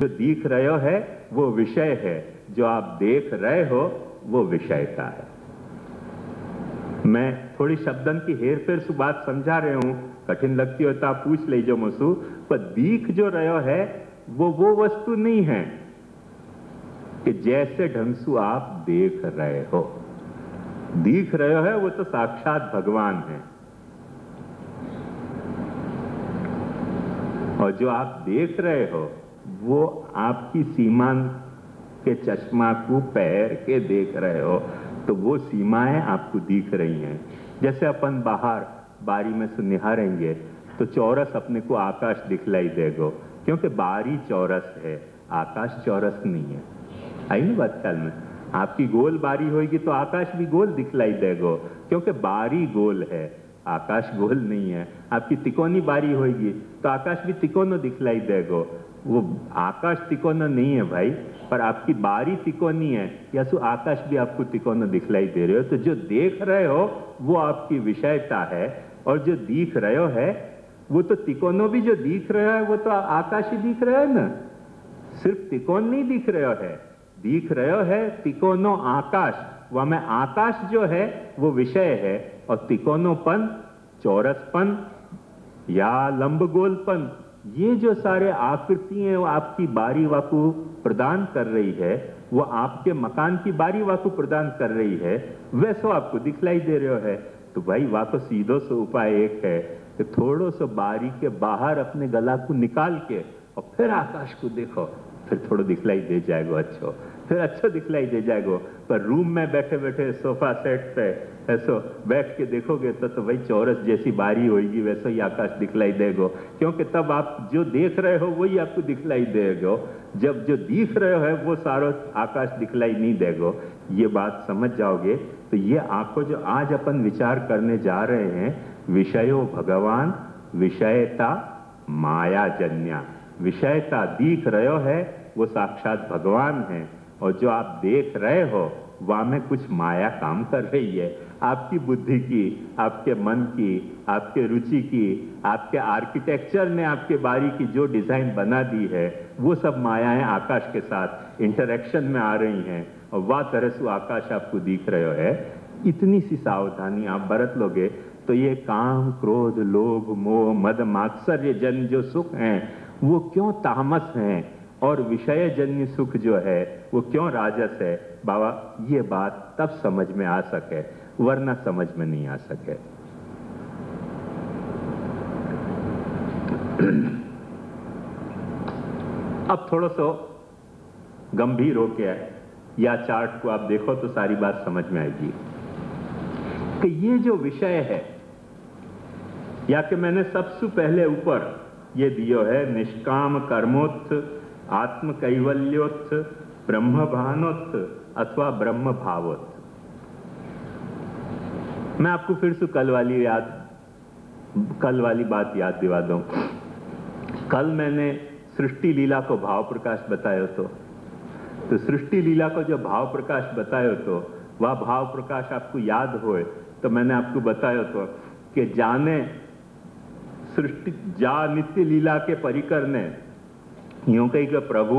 जो दिख रहे है वो विषय है, जो आप देख रहे हो वो विषयता है। मैं थोड़ी शब्दन की हेर फेर से बात समझा रहे हूं, कठिन लगती हो तो आप पूछ लीजिए मुझसे, पर दिख जो रहे है वो वस्तु नहीं है कि जैसे ढंग से आप देख रहे हो। दिख रहे है वो तो साक्षात भगवान है, और जो आप देख रहे हो वो आपकी सीमा के चश्मा को पहन के देख रहे हो, तो वो सीमाएं आपको दिख रही हैं। जैसे अपन बाहर बारी में से निहारेंगे तो चौरस अपने को आकाश दिखलाई देगा, क्योंकि बारी चौरस है, आकाश चौरस नहीं है। आई ना बात ख्याल में? आपकी गोल बारी होगी तो आकाश भी गोल दिखलाई देगा, क्योंकि बारी गोल है, आकाश गोल नहीं है। आपकी तिकोनी बारी होगी तो आकाश भी तिकोना दिखलाई देगा। वो आकाश तिकोना नहीं है भाई, पर आपकी बारी तिकोनी है, या सो आकाश भी आपको तिकोना दिखलाई दे रहे हो। तो जो देख रहे हो वो आपकी विषयता है, और जो दिख रहे हो है वो तो तिकोनो भी जो दिख रहा है वो तो आकाश ही दिख रहा है ना। सिर्फ तिकोन नहीं दिख रहे है, दिख रहे है तिकोनो आकाश। वह में आकाश जो है वो विषय है, और तिकोनोपन, चौरसपन या लंबगोलपन, ये जो सारे आकृतियां वो आपकी बारी वाकु प्रदान कर रही है, वो आपके मकान की बारी वाकु प्रदान कर रही है, वैसा आपको दिखलाई दे रहे है। तो भाई वाको सीधो से उपाय एक है कि थोड़ो सो बारी के बाहर अपने गला को निकाल के और फिर आकाश को देखो, फिर थोड़ा दिखलाई दे जाएगा अच्छो, फिर अच्छा दिखलाई दे जाएगा। पर रूम में बैठे बैठे सोफा सेट पे ऐसो बैठ के देखोगे तो भाई चौरस जैसी बारी होगी, वैसा ही आकाश दिखलाई देगा, क्योंकि तब आप जो देख रहे हो वही आपको दिखलाई देगा। जब जो दिख रहे हो है वो सारा आकाश दिखलाई नहीं देगा। ये बात समझ जाओगे तो ये आंखों जो आज अपन विचार करने जा रहे हैं, विषयो भगवान, विषयता मायाजन्या। विषयता दिख रहे है वो साक्षात भगवान है, और जो आप देख रहे हो वहां में कुछ माया काम कर रही है। आपकी बुद्धि की, आपके मन की, आपके रुचि की, आपके आर्किटेक्चर ने आपके बारी की जो डिजाइन बना दी है, वो सब मायाएं आकाश के साथ इंटरेक्शन में आ रही हैं, और वह तरह से आकाश आपको दिख रहे है। इतनी सी सावधानी आप बरत लोगे तो ये काम, क्रोध, लोभ, मोह, मद, मात्सर्य जन जो सुख हैं वो क्यों तामस हैं, और विषय जन्य सुख जो है वो क्यों राजस है। बाबा ये बात तब समझ में आ सके, वरना समझ में नहीं आ सके। अब थोड़ा सा गंभीर हो गया या चार्ट को आप देखो तो सारी बात समझ में आएगी कि ये जो विषय है, या कि मैंने सबसे पहले ऊपर ये दियो है, निष्काम कर्मोत्थ, आत्म कैवल्योत्थ, ब्रह्म भानोत्थ अथवा ब्रह्म भावोत्थ। मैं आपको फिर से कल वाली बात याद दिवा दूं। कल मैंने सृष्टि लीला को भाव प्रकाश बताया तो सृष्टि लीला को जो भाव प्रकाश बताया तो वह भाव प्रकाश आपको याद होए तो मैंने आपको बताया तो कि जाने सृष्टि जा नित्य लीला के परिकर ने यूं कही कि प्रभु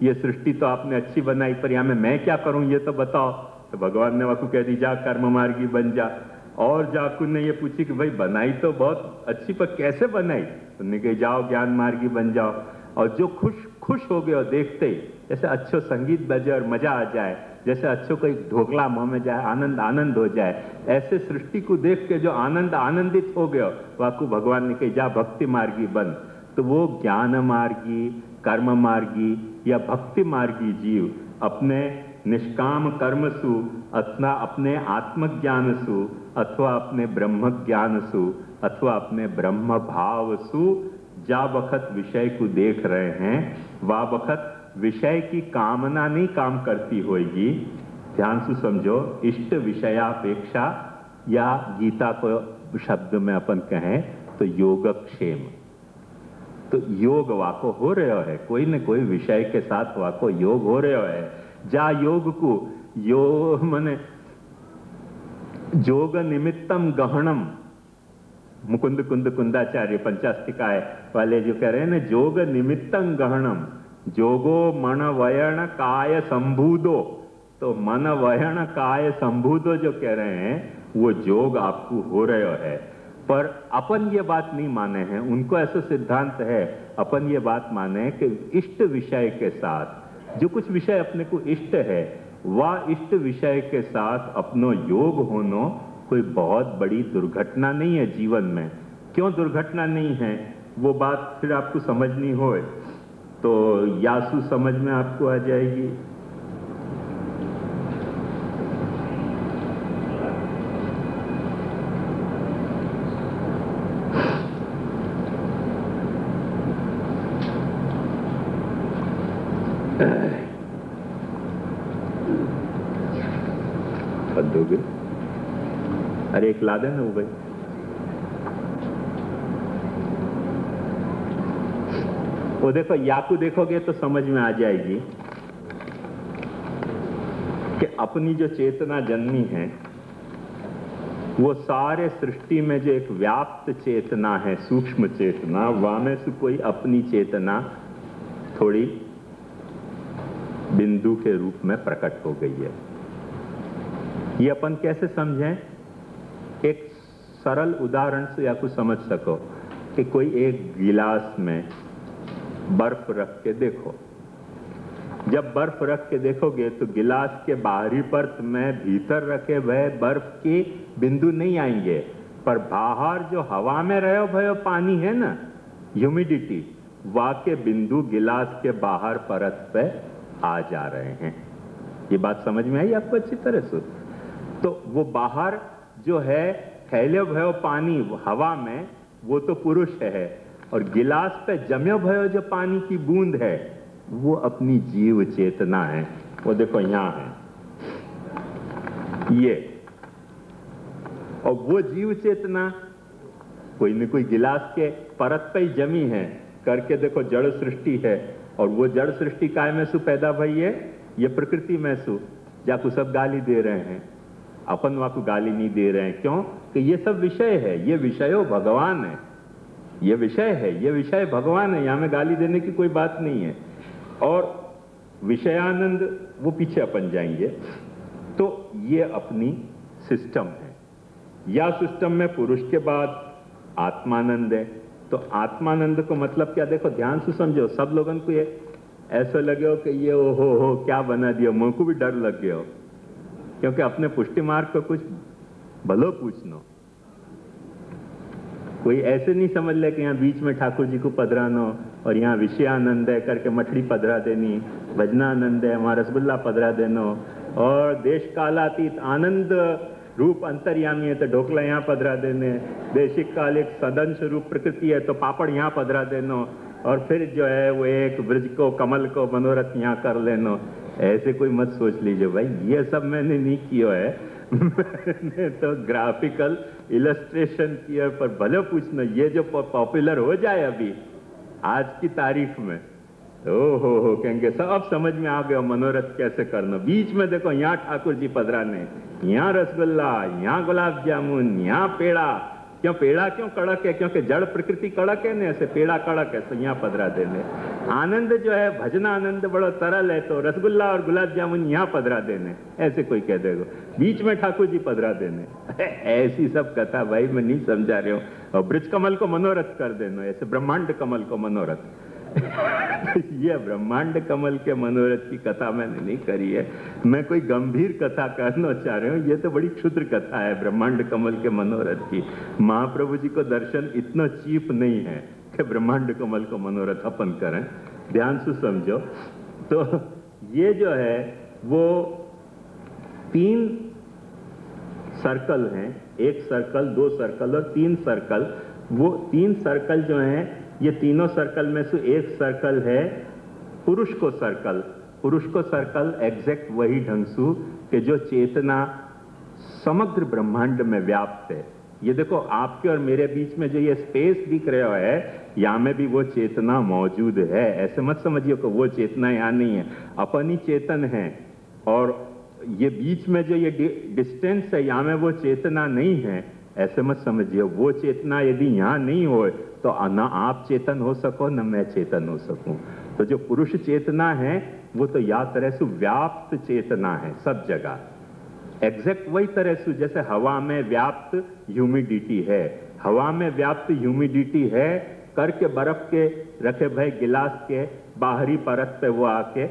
ये सृष्टि तो आपने अच्छी बनाई, पर यहाँ में मैं क्या करूं ये तो बताओ। तो भगवान ने वाकू कह दी जा कर्म मार्गी बन जा। और जाकुन ने ये पूछी कि भाई बनाई तो बहुत अच्छी, पर कैसे बनाई? तुमने कही जाओ ज्ञान मार्गी बन जाओ। और जो खुश हो गए और देखते ही जैसे अच्छो संगीत बजे और मजा आ जाए, जैसे अच्छो कोई ढोकला मुंह में जाए, आनंद हो जाए, ऐसे सृष्टि को देख के जो आनंदित हो गया, वाकू भगवान ने कही जा भक्ति मार्गी बन। तो वो ज्ञान मार्गी, कर्म मार्गी या भक्ति मार्गी जीव अपने निष्काम कर्म सु अथवा अपने आत्मज्ञान सु अथवा अपने ब्रह्म ज्ञान सु अथवा अपने ब्रह्म भाव सु जा वक्त विषय को देख रहे हैं, वह वक्त विषय की कामना नहीं काम करती होगी। ध्यान से समझो, इष्ट विषयापेक्षा, या गीता को शब्द में अपन कहें तो योगक्षेम। तो योग वाको हो रहे है, कोई न कोई विषय के साथ वाको योग हो रहे है। जा योग को योग मने जोग निमित्तम गहनम, मुकुंद कुंद कुंदाचार्य पंचास्तिकाय वाले जो कह रहे हैं ना, जोग निमित्तम गहनम, जोगो मन वयण काय संभूदो, तो मन वयण काय संभूदो जो कह रहे हैं वो जोग आपको हो रहा है। पर अपन ये बात नहीं माने हैं, उनको ऐसा सिद्धांत है, अपन ये बात माने कि इष्ट विषय के साथ जो कुछ विषय अपने को इष्ट है वह इष्ट विषय के साथ अपनो योग होनो कोई बहुत बड़ी दुर्घटना नहीं है जीवन में। क्यों दुर्घटना नहीं है वो बात फिर आपको समझनी हो तो यासु समझ में आपको आ जाएगी। दोगे? अरे एक ला देना वो भाई। वो देखो याकू देखोगे तो समझ में आ जाएगी कि अपनी जो चेतना जन्मी है वो सारे सृष्टि में जो एक व्याप्त चेतना है, सूक्ष्म चेतना, वहां में से कोई अपनी चेतना थोड़ी बिंदु के रूप में प्रकट हो गई है। ये अपन कैसे समझें? एक सरल उदाहरण से या कुछ समझ सको कि कोई एक गिलास में बर्फ रख के देखो। जब बर्फ रख के देखोगे तो गिलास के बाहरी परत में भीतर रखे हुए बर्फ के बिंदु नहीं आएंगे, पर बाहर जो हवा में रहे भयो पानी है ना, ह्यूमिडिटी, वहां के बिंदु गिलास के बाहर परत पे आ जा रहे हैं। ये बात समझ में आई आपको अच्छी तरह से? तो वो बाहर जो है फैले भयो पानी हवा में वो तो पुरुष है, और गिलास पे जमे भयो जो पानी की बूंद है वो अपनी जीव चेतना है। वो देखो यहां है ये, और वो जीव चेतना कोई न कोई गिलास के परत पे ही जमी है करके देखो जड़ सृष्टि है, और वो जड़ सृष्टि काय में सु पैदा भई है? ये प्रकृति में सु। जाको सब गाली दे रहे हैं, अपन वहां को गाली नहीं दे रहे हैं। क्यों? कि ये सब विषय है, ये विषयो भगवान है, ये विषय है, ये विषय भगवान है, यहां में गाली देने की कोई बात नहीं है। और विषयानंद वो पीछे अपन जाएंगे। तो ये अपनी सिस्टम है। या सिस्टम में पुरुष के बाद आत्मानंद है। तो आत्मानंद को मतलब क्या? देखो ध्यान से समझो, सब लोगों को ये ऐसा लगे हो कि ये ओ हो क्या बना दिया, मुझे को भी डर लग गया हो, क्योंकि अपने पुष्टि मार्ग को कुछ भलो पूछनो। कोई ऐसे नहीं समझ ले कि यहाँ बीच में ठाकुर जी को पधरानो और यहाँ विषयानंद है करके मछली पधरा देनी, भजनानंद है वहां रसगुल्ला पधरा देनो, और देश कालातीत आनंद रूप अंतर्यामी है तो ढोकला यहाँ पधरा देने, देशिक कालिक सदन स्वरूप प्रकृति है तो पापड़ यहाँ पधरा देनो, और फिर जो है वो एक ब्रज को कमल को मनोरथ यहाँ कर लेनो। ऐसे कोई मत सोच लीजिए भाई, ये सब मैंने नहीं किया है मैंने तो ग्राफिकल इलस्ट्रेशन किया। पर भले पूछना, ये जो पॉपुलर हो जाए अभी आज की तारीख में, हो कहेंगे सब समझ में आ गया मनोरथ कैसे करना। बीच में देखो यहाँ ठाकुर जी पधराने, यहाँ रसगुल्ला, यहाँ गुलाब जामुन, यहाँ पेड़ा। क्यों पेड़ा क्यों कड़क है? क्योंकि जड़ प्रकृति कड़क है ना, ऐसे पेड़ा कड़क है तो यहाँ पधरा देने। आनंद जो है भजनानंद बड़ा तरल है तो रसगुल्ला और गुलाब जामुन यहाँ पधरा देने, ऐसे कोई कह देगा। बीच में ठाकुर जी पधरा देने ऐसी सब कथा भाई मैं नहीं समझा रही हूँ। और ब्रज कमल को मनोरथ कर देना, ऐसे ब्रह्मांड कमल को मनोरथ ये ब्रह्मांड कमल के मनोरथ की कथा मैंने नहीं करी है, मैं कोई गंभीर कथा करना चाह रही हूँ। ये तो बड़ी क्षुद्र कथा है ब्रह्मांड कमल के मनोरथ की। महाप्रभु जी को दर्शन इतना चीप नहीं है कि ब्रह्मांड कमल को मनोरथ अपन करें। ध्यान से समझो। तो ये जो है वो 3 सर्कल हैं, 1 सर्कल, 2 सर्कल और 3 सर्कल। वो 3 सर्कल जो हैं, ये तीनों सर्कल में से एक सर्कल है पुरुष को सर्कल। पुरुष को सर्कल एग्जैक्ट वही ढंग से कि जो चेतना समग्र ब्रह्मांड में व्याप्त है। ये देखो आपके और मेरे बीच में जो ये स्पेस दिख रहा है, यहाँ में भी वो चेतना मौजूद है। ऐसे मत समझिए कि वो चेतना यहाँ नहीं है, अपन ही चेतन है। और ये बीच में जो ये डिस्टेंस है, यहाँ में वो चेतना नहीं है, ऐसे मत समझिए। वो चेतना यदि यहाँ नहीं हो तो ना आप चेतन हो सको न मैं चेतन हो सकूं। तो तो जो पुरुष चेतना है वो तो या तरह से व्याप्त चेतना है सब जगह। एग्जैक्ट वही तरह से जैसे हवा में व्याप्त ह्यूमिडिटी है, हवा में व्याप्त ह्यूमिडिटी है करके बर्फ के रखे भय गिलास के बाहरी परत पे वो आके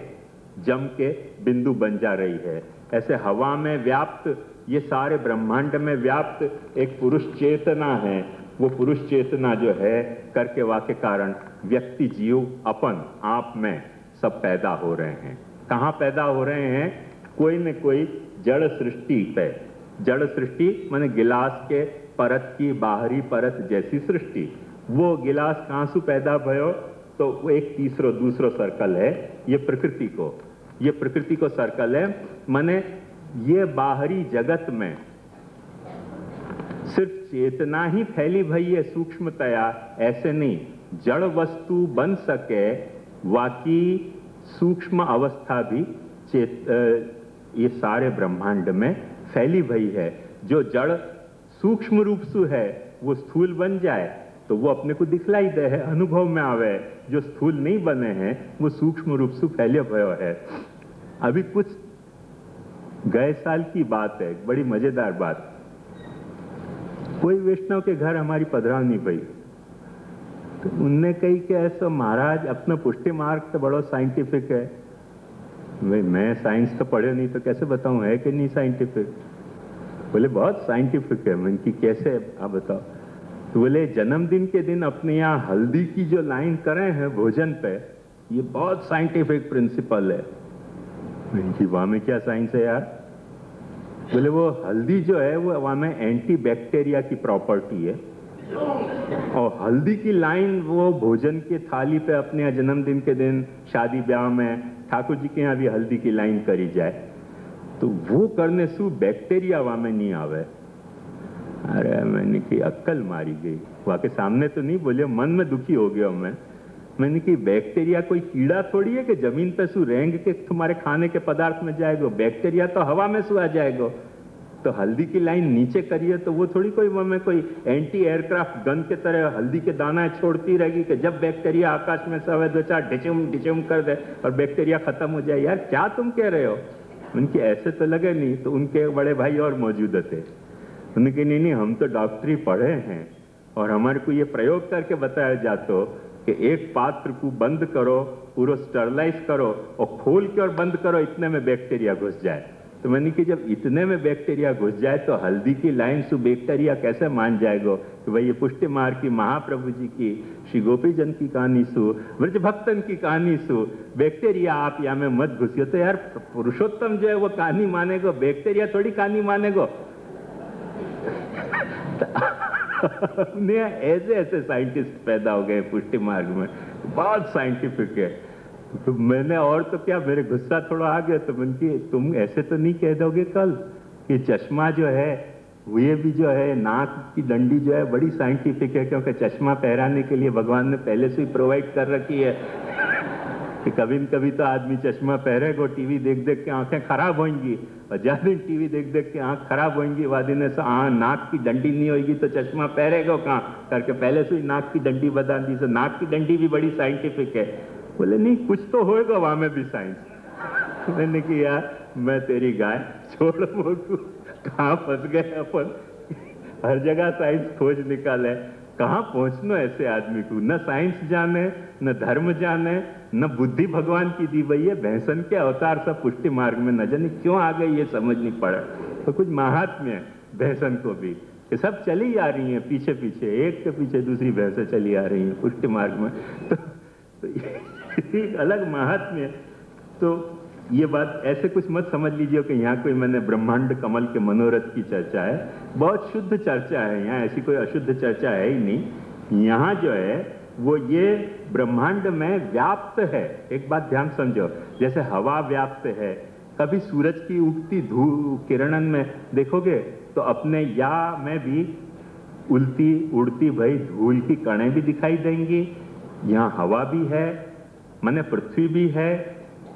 जम के बिंदु बन जा रही है। ऐसे हवा में व्याप्त ये सारे ब्रह्मांड में व्याप्त एक पुरुष चेतना है। वो पुरुष चेतना जो है करके वाके कारण व्यक्ति जीव अपन आप में सब पैदा हो रहे हैं। कहाँ पैदा हो रहे हैं? कोई न कोई जड़ सृष्टि पे। जड़ सृष्टि माने गिलास के परत की बाहरी परत जैसी सृष्टि। वो गिलास कहाँ से पैदा भयो? तो वो एक तीसरो दूसरो सर्कल है ये प्रकृति को, ये प्रकृति को सर्कल है। माने ये बाहरी जगत में सिर्फ चेतना ही फैली भई है सूक्ष्मतया, ऐसे नहीं। जड़ वस्तु बन सके वाकी सूक्ष्म अवस्था भी ये सारे ब्रह्मांड में फैली भई है। जो जड़ सूक्ष्म रूप से है वो स्थूल बन जाए तो वो अपने को दिखलाई दे है, अनुभव में आवे। जो स्थूल नहीं बने हैं वो सूक्ष्म रूप से फैले भयो है। अभी कुछ गए साल की बात है, बड़ी मजेदार बात। कोई वैष्णव के घर हमारी पधरावनी पई तो उनने कही कि ऐसा महाराज अपना पुष्टि मार्ग तो बड़ा साइंटिफिक है। भाई मैं साइंस तो पढ़े नहीं तो कैसे बताऊं है कि नहीं साइंटिफिक? बोले बहुत साइंटिफिक है। मैं कि कैसे आप बताओ? तो बोले जन्मदिन के दिन अपने यहाँ हल्दी की जो लाइन करे हैं भोजन पे, ये बहुत साइंटिफिक प्रिंसिपल है। मैं कि वहां में क्या साइंस है यार? बोले वो हल्दी जो है वो वहां में एंटी बैक्टीरिया की प्रॉपर्टी है और हल्दी की लाइन वो भोजन के थाली पे अपने यहाँ जन्मदिन के दिन शादी ब्याह में ठाकुर जी के यहाँ भी हल्दी की लाइन करी जाए तो वो करने से बैक्टीरिया वहां में नहीं आवे। अरे मैंने की अक्कल मारी गई। वहां के सामने तो नहीं बोले, मन में दुखी हो गया मैंने कि बैक्टीरिया कोई कीड़ा थोड़ी है कि जमीन पे सु रेंग के तुम्हारे खाने के पदार्थ में जाएगा। बैक्टीरिया तो हवा में सु आ जाएगा। तो हल्दी की लाइन नीचे करिए तो वो थोड़ी कोई में कोई एंटी एयरक्राफ्ट गन के तरह हल्दी के दाना छोड़ती रहेगी कि जब बैक्टीरिया आकाश में से दो चार डिचुम डिचुम कर दे और बैक्टीरिया खत्म हो जाए। यार क्या तुम कह रहे हो? उनके ऐसे तो लगे नहीं। तो उनके बड़े भाई और मौजूद थे। उनके नहीं हम तो डॉक्टरी पढ़े हैं और हमारे को ये प्रयोग करके बताया जाता कि एक पात्र को बंद करो, पूरा स्टरलाइज करो और खोल के और बंद करो, इतने में बैक्टीरिया घुस जाए। तो मैंने कि जब इतने में बैक्टीरिया घुस जाए तो हल्दी की लाइन से बैक्टीरिया कैसे मान जाएगा कि भाई ये पुष्टि मार्ग की महाप्रभु जी की श्री गोपी जन की कहानी सु ब्रज भक्तन की कहानी सु बैक्टीरिया आप यहाँ में मत घुसियो। तो यार पुरुषोत्तम जो है वो कहानी मानेगो, बैक्टीरिया थोड़ी कहानी मानेगो। ऐसे ऐसे साइंटिस्ट पैदा हो गए पुष्टि मार्ग में, बहुत साइंटिफिक है। तो मैंने और तो क्या, मेरे गुस्सा थोड़ा आ गया। तो मैंने कि तुम ऐसे तो नहीं कह दोगे कल कि चश्मा जो है ये भी जो है नाक की डंडी जो है बड़ी साइंटिफिक है, क्योंकि चश्मा पहराने के लिए भगवान ने पहले से ही प्रोवाइड कर रखी है कि कभी न कभी तो आदमी चश्मा पहरेगा, टीवी देख देख के आंखें खराब होंगी और ज्यादा दिन टीवी देख देख के आंख खराब होंगी। वादी से नाक की डंडी नहीं होगी तो चश्मा पहरेगा कहाँ करके पहले से ही नाक की डंडी बता दी। तो नाक की डंडी भी बड़ी साइंटिफिक है। बोले नहीं कुछ तो होएगा वहां में भी साइंस। मैंने कि यार मैं तेरी गाय छोड़ मोटू, कहाँ फंस गए अपन। हर जगह साइंस खोज निकाले, कहाँ पहुंचना ऐसे आदमी को? न साइंस जाने, न धर्म जाने, न बुद्धि भगवान की दी भई है। भैंसन के अवतार सब पुष्टि मार्ग में न जाने क्यों आ गए, ये समझ नहीं पड़ा। तो कुछ महात्म्य है भैंसन को भी, ये सब चली आ रही हैं पीछे पीछे, एक के पीछे दूसरी भैंसें चली आ रही हैं पुष्टि मार्ग में। तो एक अलग महात्म्य। तो ये बात ऐसे कुछ मत समझ लीजिए कि यहाँ कोई मैंने ब्रह्मांड कमल के मनोरथ की चर्चा है। बहुत शुद्ध चर्चा है यहाँ, ऐसी कोई अशुद्ध चर्चा है ही नहीं। यहाँ जो है वो ये ब्रह्मांड में व्याप्त है। एक बात ध्यान समझो, जैसे हवा व्याप्त है, कभी सूरज की उगती किरणन में देखोगे तो अपने या में भी उल्टी उड़ती भई धूल की कणें भी दिखाई देंगी। यहाँ हवा भी है, माने पृथ्वी भी है,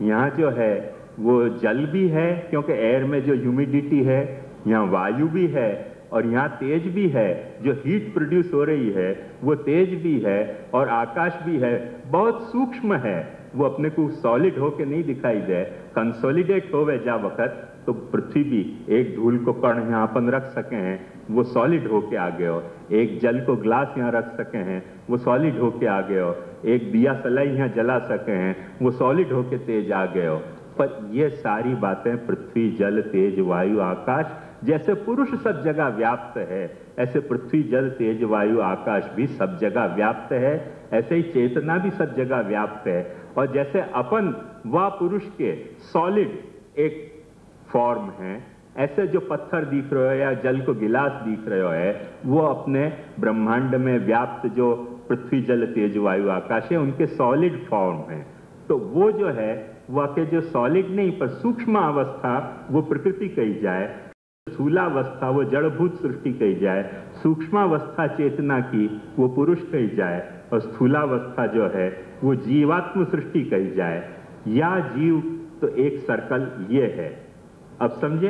यहाँ जो है वो जल भी है क्योंकि एयर में जो ह्यूमिडिटी है, यहाँ वायु भी है और यहाँ तेज भी है। जो हीट प्रोड्यूस हो रही है वो तेज भी है और आकाश भी है, बहुत सूक्ष्म है। वो अपने को सॉलिड होके नहीं दिखाई दे, कंसोलिडेट होवे जा वक्त तो पृथ्वी भी एक धूल को कण यहाँ अपन रख सके हैं, वो सॉलिड होके आ गए हो। एक जल को ग्लास यहाँ रख सके हैं, वो सॉलिड होके आ गए हो। एक दिया सलाई यहाँ जला सके हैं, वो सॉलिड होके तेज आ गए हो। पर ये सारी बातें पृथ्वी, जल, तेज, वायु, आकाश, जैसे पुरुष सब जगह व्याप्त है, ऐसे पृथ्वी, जल, तेज, वायु, आकाश भी सब जगह व्याप्त है। ऐसे ही चेतना भी सब जगह व्याप्त है। और जैसे अपन व पुरुष के सॉलिड एक फॉर्म है, ऐसे जो पत्थर दिख रहे हो या जल को गिलास दिख रहे हो है, वो अपने ब्रह्मांड में व्याप्त जो पृथ्वी, जल, तेज, वायु, आकाश है, उनके सॉलिड फॉर्म है। तो वो जो है वह के जो सॉलिड नहीं पर सूक्ष्म अवस्था वो प्रकृति कही जाए, स्थूलावस्था वो जड़भूत सृष्टि कही जाए, सूक्ष्मावस्था चेतना की वो पुरुष कही जाए, और स्थूलावस्था जो है वो जीवात्म सृष्टि कही जाए, या जीव। तो एक सर्कल ये है। अब समझे।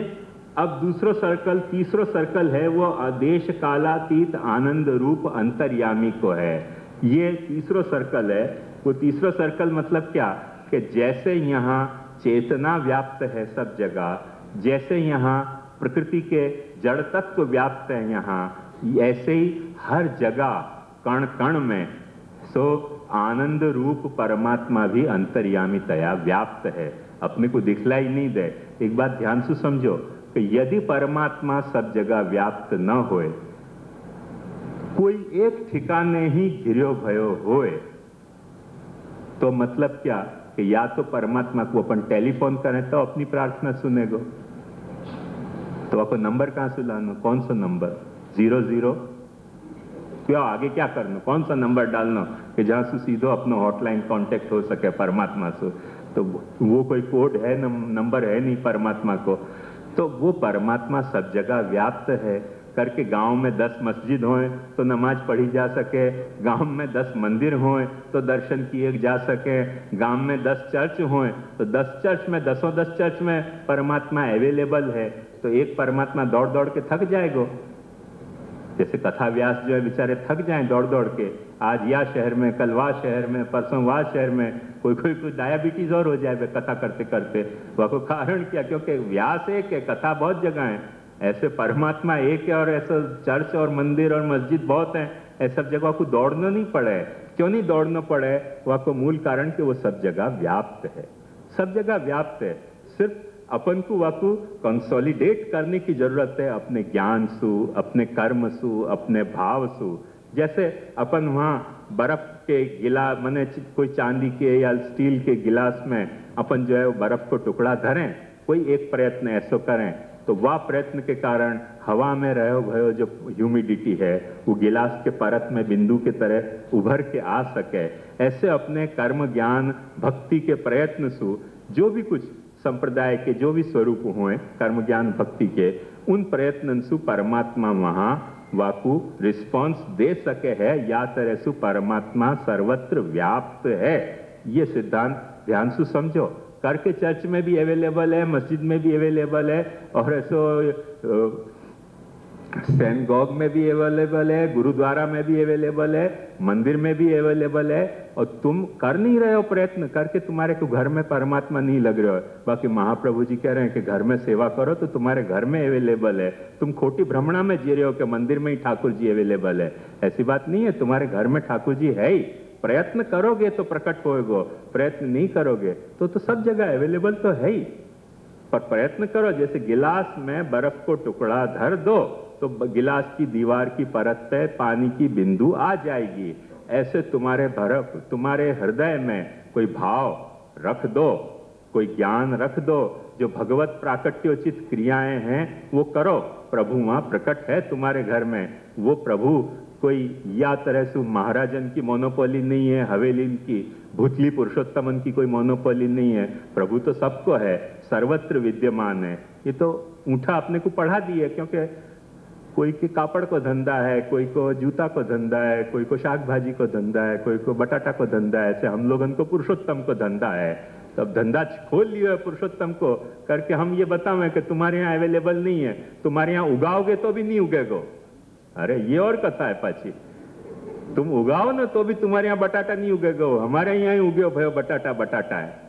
अब दूसरा सर्कल, तीसरा सर्कल है वो आदेश कालातीत आनंद रूप अंतर्यामी को है। ये तीसरा सर्कल है। वो तीसरा सर्कल मतलब क्या कि जैसे यहाँ चेतना व्याप्त है सब जगह, जैसे यहाँ प्रकृति के जड़ तत्व व्याप्त है यहाँ, ऐसे ही हर जगह कण कण में सो आनंद रूप परमात्मा भी अंतर्यामीतया व्याप्त है, अपने को दिखलाई नहीं दे। एक बात ध्यान से समझो कि यदि परमात्मा सब जगह व्याप्त न होए, कोई एक ठिकाने ही घिरो भयो होए, तो मतलब क्या कि या तो परमात्मा को अपन टेलीफोन करें तो अपनी प्रार्थना सुनेगो, तो आपको नंबर कहां से लाना, कौन सा नंबर, 00 क्यों, आगे क्या करना, कौन सा नंबर डालना कि जहां से सीधो अपना हॉटलाइन कांटेक्ट हो सके परमात्मा से। तो वो कोई कोड है, नंबर है नहीं परमात्मा को। तो वो परमात्मा सब जगह व्याप्त है करके गांव में 10 मस्जिद हों तो नमाज पढ़ी जा सके, गांव में 10 मंदिर हों तो दर्शन किए जा सके, गांव में 10 चर्च हों तो 10 चर्च में 10 चर्च में परमात्मा अवेलेबल है। तो एक परमात्मा दौड़ दौड़ के थक जाएगो, जैसे कथा व्यास जो है बेचारे थक जाएं दौड़ दौड़ के, आज या शहर में, कल वह शहर में, परसों वह शहर में, कोई डायबिटीज और हो जाए कथा करते करते। वह को कारण क्या, क्योंकि व्यास एक है, कथा बहुत जगह है, ऐसे परमात्मा एक है और ऐसे चर्च और मंदिर और मस्जिद बहुत हैं, ऐसे सब जगह को दौड़ना नहीं पड़े। क्यों नहीं दौड़ना पड़े, वह को मूल कारण कि वो सब जगह व्याप्त है, सब जगह व्याप्त है। सिर्फ अपन को वाकु कंसोलिडेट करने की जरूरत है अपने ज्ञान सु, अपने कर्म सु, अपने भाव सु। जैसे अपन वहाँ बर्फ के गिलास, मने कोई चांदी के या स्टील के गिलास में अपन जो है वो बर्फ को टुकड़ा धरें, कोई एक प्रयत्न ऐसा करें तो वह प्रयत्न के कारण हवा में रहो भयो जो ह्यूमिडिटी है वो गिलास के परत में बिंदु के तरह उभर के आ सके। ऐसे अपने कर्म, ज्ञान, भक्ति के प्रयत्न सु जो भी कुछ संप्रदाय के जो भी स्वरूप हुए कर्म, ज्ञान, भक्ति के, उन प्रयत्न सु परमात्मा वहां वाकु रिस्पॉन्स दे सके है, या तरह सु परमात्मा सर्वत्र व्याप्त है। ये सिद्धांत ध्यान से समझो। करके चर्च में भी अवेलेबल है, मस्जिद में भी अवेलेबल है, और ऐसो सिनेगॉग में भी अवेलेबल है, गुरुद्वारा में भी अवेलेबल है, मंदिर में भी अवेलेबल है। और तुम कर नहीं रहे हो प्रयत्न, करके तुम्हारे को घर में परमात्मा नहीं लग रहे हो। बाकी महाप्रभु जी कह रहे हैं कि घर में सेवा करो तो तुम्हारे घर में अवेलेबल है। तुम खोटी भ्रमणा में जी रहे हो कि मंदिर में ही ठाकुर जी अवेलेबल है, ऐसी बात नहीं है। तुम्हारे घर में ठाकुर जी है ही, प्रयत्न करोगे तो प्रकट होएगो, प्रयत्न नहीं करोगे तो सब जगह अवेलेबल तो है ही। पर प्रयत्न करो, जैसे गिलास में बर्फ को टुकड़ा धर दो तो गिलास की दीवार की परत पे पानी की बिंदु आ जाएगी। ऐसे तुम्हारे बर्फ, तुम्हारे हृदय में कोई भाव रख दो, कोई ज्ञान रख दो, जो भगवत प्राकट्योचित क्रियाएं हैं वो करो, प्रभु वहां प्रकट है तुम्हारे घर में। वो प्रभु कोई या तरह से महाराजन की मोनोपोली नहीं है, हवेली की, भूतली पुरुषोत्तमन की कोई मोनोपोली नहीं है। प्रभु तो सबको है, सर्वत्र विद्यमान है। ये तो ऊँटा अपने को पढ़ा दिए, क्योंकि कोई के कापड़ को धंधा है, कोई को जूता को धंधा है, कोई को शाक भाजी को धंधा है, कोई को बटाटा को धंधा है, ऐसे हम लोगन को पुरुषोत्तम को धंधा है। तब धंधा खोल लियो है पुरुषोत्तम को करके हम ये बतावें कि तुम्हारे यहाँ अवेलेबल नहीं है, तुम्हारे यहाँ उगाओगे तो भी नहीं उगेगो। अरे ये और कथा है पाची। तुम उगाओ ना तो भी तुम्हारे यहाँ बटाटा नहीं उगेगा, हमारे यहाँ ही उगे भाई बटाटा बटाटा है।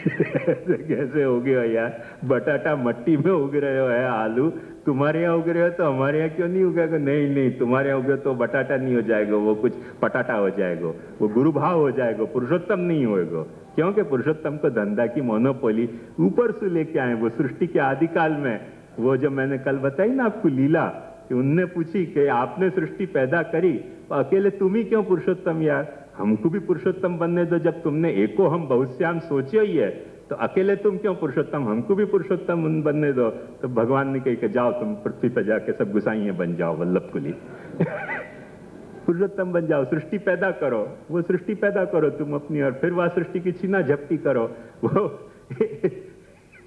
कैसे हो गया यार, बटाटा मट्टी में उग रहे हो है, आलू तुम्हारे यहाँ उग रहे हो तो हमारे यहाँ क्यों नहीं उगेगा? नहीं नहीं, तुम्हारे यहाँ उगे तो बटाटा नहीं हो जाएगा, वो कुछ पटाटा हो जाएगा, वो गुरु भाव हो जाएगा, पुरुषोत्तम नहीं होएगा। क्योंकि पुरुषोत्तम को धंधा की मोनोपोली ऊपर से लेके आए, वो सृष्टि के आदिकाल में। वो जो मैंने कल बताई ना आपको लीला, कि उनने पूछी कि आपने सृष्टि पैदा करी तो अकेले तुम ही क्यों पुरुषोत्तम यार, हमको भी पुरुषोत्तम बनने दो। जब तुमने एको हम बहुश्याम सोचे ही है तो अकेले तुम क्यों पुरुषोत्तम, हमको भी पुरुषोत्तम बनने दो। तो भगवान ने कही कि जाओ तुम पृथ्वी पर जाके सब गुसाइए बन जाओ, वल्लभ कुली। पुरुषोत्तम बन जाओ, सृष्टि पैदा करो, वो सृष्टि पैदा करो तुम अपनी, और फिर वह सृष्टि की छीना झपटी करो। वो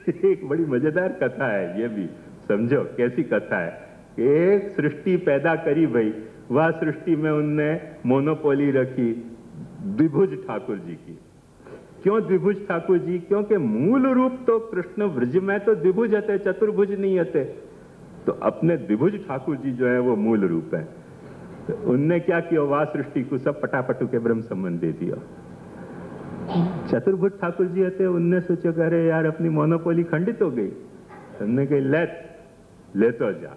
एक बड़ी मजेदार कथा है, ये भी समझो कैसी कथा है। एक सृष्टि पैदा करी भाई, वह सृष्टि में उनने मोनोपोली रखी द्विभुज ठाकुर जी की। क्यों द्विभुज ठाकुर जी? क्योंकि मूल रूप तो कृष्ण व्रज में तो द्विभुज हते, चतुर्भुज नहीं हते। तो अपने द्विभुज ठाकुर जी जो है वो मूल रूप है। तो उनने क्या किया, वह सृष्टि को सब पटापटू के ब्रह्म संबंध दे दिया। चतुर्भुज ठाकुर जी हते, उनने सोचा अरे यार अपनी मोनोपोली खंडित हो गई। उनने कही ले तो जा।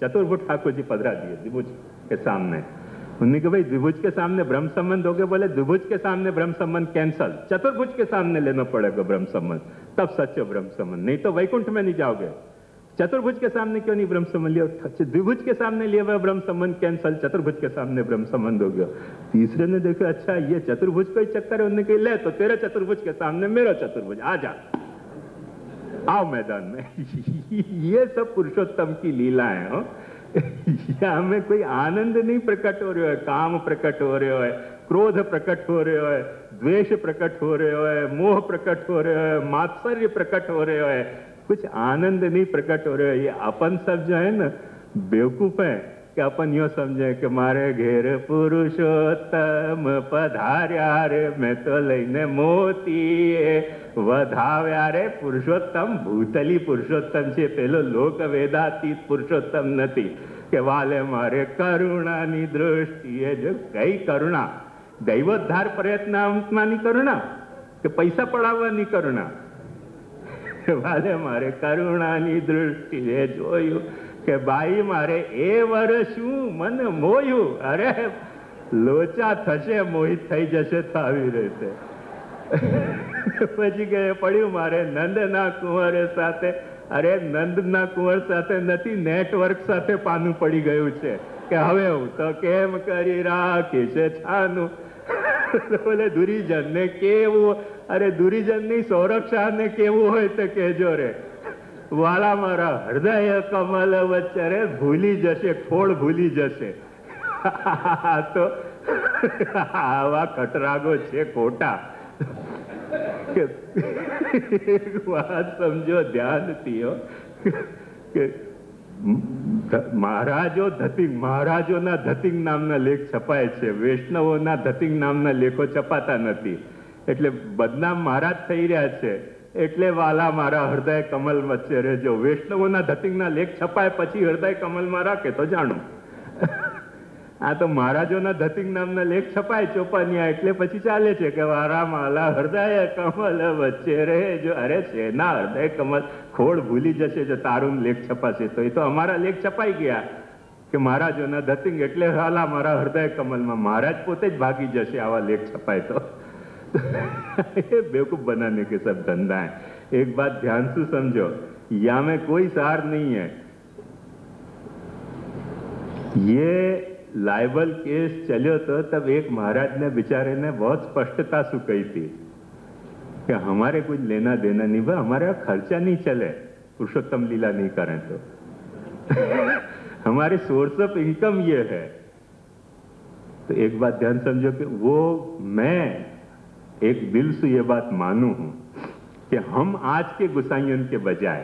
चतुर्भुज ठाकुर जी पधरा दिए द्विभुज के सामने। उन्होंने कहा भाई द्विभुज के सामने ब्रह्म संबंध हो गए, बोले द्विभुज के सामने ब्रह्म संबंध कैंसल, चतुर्भुज के सामने लेना पड़ेगा ब्रह्म संबंध, तब सच्चे ब्रह्म संबंध, नहीं तो वैकुंठ में नहीं जाओगे। चतुर्भुज के सामने क्यों नहीं ब्रह्म संबंध लिया? द्विभुज के सामने लिया हुआ ब्रह्म संबंध कैंसल, चतुर्भुज के सामने ब्रह्म संबंध हो गया। तीसरे ने देखा अच्छा ये चतुर्भुज का ही चक्कर है, उन्होंने कहा ले तो तेरे चतुर्भुज के सामने मेरा चतुर्भुज, आ जा आओ मैदान में। ये सब पुरुषोत्तम की लीलाएं हो। या में कोई आनंद नहीं प्रकट हो रहा है, काम प्रकट हो रहा है, क्रोध प्रकट हो रहा है, द्वेष प्रकट हो रहा है, मोह प्रकट हो रहा है, मात्सर्य प्रकट हो रहा है, कुछ आनंद नहीं प्रकट हो रहा है। ये अपन सब जो है ना बेवकूफ है कि अपन यो समझे कि मारे घेर पुरुषोत्तम पधार्या रे, मैं तो लईने मोती વધાવ્યા રે। પુરુષોત્તમ ભૂતલી પુરુષોત્તમ છે, પેલો લોક વેદાતીત પુરુષોત્તમ નથી કે વાલે મારે કરુણાની દૃષ્ટિએ જો કઈ કરુણા, દૈવોદ્ધાર પ્રયત્નાત્માની કરુણા કે પૈસા પડાવવાની કરુણા? વાલે મારે કરુણાની દૃષ્ટિએ જોયું કે બાઈ મારે એ વર્ષું મન મોયું, અરે લોચા થશે મોહિત થઈ જશે તો આવી રહેશે। પછી કે પડ્યું મારે નંદના કુંવર સાથે, અરે નંદના કુંવર સાથે નથી, નેટવર્ક સાથે પાનું પડી ગયું છે કે હવે હું તો કેમ કરી રાખીશ છાનું। બોલે દુરીજન ને કેવું, અરે દુરીજન ની સૌરક્ષા ને કેવું હોય તો કેજો રે, વાલા મારા હૃદય કમલ વચ્ચે રે ભૂલી જશે, ખોળ ભૂલી જશે। તો આવા ખટરાગો છે ખોટા। एक बात समझो ध्यान थी हो कि महाराजो धतिंग, महाराजोना धतिंग नामना लेख छपाय છે, વૈષ્ણવોના ધતિંગ નામના લેખો છપાતા નથી, એટલે બદનામ મહારાજ થઈ રહ્યા છે। એટલે વાલા મારા હૃદય કમલ વચ્ચે રહેજો, વૈષ્ણવોના ધતિંગના લેખ છપાય પછી હૃદય કમલમાં રાખે તો જાણું। આ તો મહારાજોના ધતિંગ નામના લેખ છપાય ચોપાનિયા, એટલે પછી ચાલે છે કે વારા માલા હૃદય કમલ વચ્ચે રહેજો। અરે શેના હૃદય કમલ, ખોળ ભૂલી જશે જો તારું લેખ છપાશે તો। એ તો અમારા લેખ છપાઈ ગયા કે મહારાજોના ધતિંગ, એટલે હાલા મારા હૃદય કમલમાં, મહારાજ પોતે જ ભાગી જશે આવા લેખ છપાય તો। ये बेवकूफ बनाने के सब धंधा है। एक बात ध्यान से समझो, यहाँ में कोई सार नहीं है। ये लाइबल केस चलो तो तब एक महाराज ने बेचारे ने बहुत स्पष्टता से कही थी कि हमारे कुछ लेना देना नहीं, भाई हमारे खर्चा नहीं चले पुरुषोत्तम लीला नहीं करें तो। हमारे सोर्स ऑफ इनकम ये है। तो एक बात ध्यान समझो कि वो मैं एक दिल से ये बात मानू हूं कि हम आज के गुसाइयों के बजाय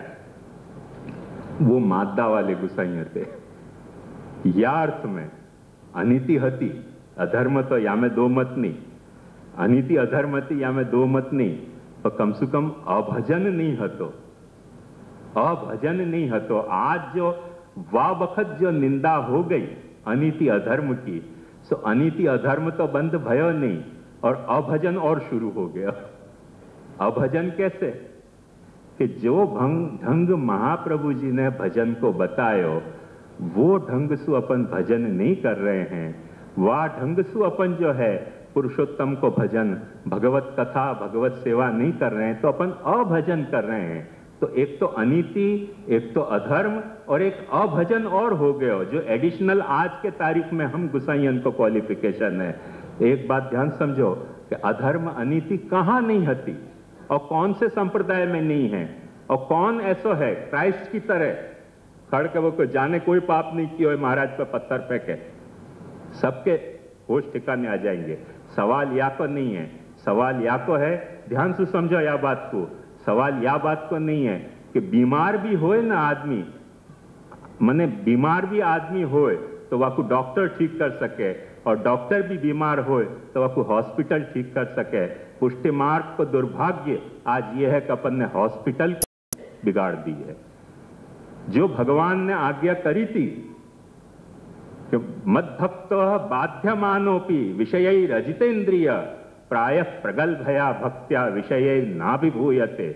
वो मादा वाले गुसाइयों थे। या अर्थ में अनीति हती, अधर्म तो या में दो मत नहीं, अनीति अधर्म थी या में दो मत नहीं, पर कम से कम अभजन नहीं हतो, अभजन नहीं हतो। आज जो वाह वक्त जो निंदा हो गई अनीति अधर्म की, सो अनीति अधर्म तो बंद भयो नहीं, और अभजन और शुरू हो गया। अभजन कैसे? कि जो ढंग महाप्रभु जी ने भजन को बतायो, वो ढंग सु अपन भजन नहीं कर रहे हैं। वह ढंग सु अपन जो है पुरुषोत्तम को भजन, भगवत कथा, भगवत सेवा नहीं कर रहे हैं, तो अपन अभजन कर रहे हैं। तो एक तो अनीति, एक तो अधर्म, और एक अभजन और हो गया, जो एडिशनल आज के तारीख में हम गुसाइयन को क्वालिफिकेशन है। एक बात ध्यान समझो कि अधर्म अनीति कहाँ नहीं हती, और कौन से संप्रदाय में नहीं है, और कौन ऐसा है क्राइस्ट की तरह खड़ के वो को जाने कोई पाप नहीं किया, महाराज पे पत्थर फेंके, सबके होश ठिकाने आ जाएंगे। सवाल या को नहीं है, सवाल या को है, ध्यान से समझो या बात को, सवाल या बात को नहीं है कि बीमार भी होए ना आदमी, मने बीमार भी आदमी होए तो वह को डॉक्टर ठीक कर सके, और डॉक्टर भी बीमार होए तो वह को हॉस्पिटल ठीक कर सके। पुष्टि मार्ग को दुर्भाग्य आज यह है कि अपन ने हॉस्पिटल बिगाड़ दी है। जो भगवान ने आज्ञा करी थी कि मद्भक्तो बाध्यमानोपि विषयै रजितेन्द्रिय प्रायः प्रगल्भया भक्त्या विषये नाभिभूयते।